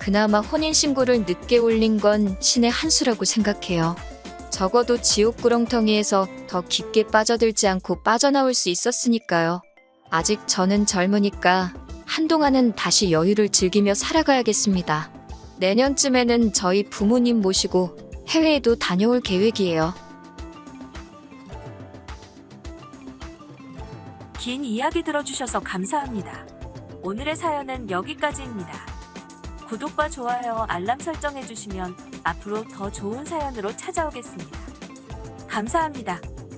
Speaker 2: 그나마 혼인신고를 늦게 올린 건 신의 한 수라고 생각해요. 적어도 지옥 구렁텅이에서 더 깊게 빠져들지 않고 빠져나올 수 있었으니까요. 아직 저는 젊으니까 한동안은 다시 여유를 즐기며 살아가야겠습니다. 내년쯤에는 저희 부모님 모시고 해외에도 다녀올 계획이에요.
Speaker 1: 긴 이야기 들어주셔서 감사합니다. 오늘의 사연은 여기까지입니다. 구독과 좋아요, 알람 설정해주시면 앞으로 더 좋은 사연으로 찾아오겠습니다. 감사합니다.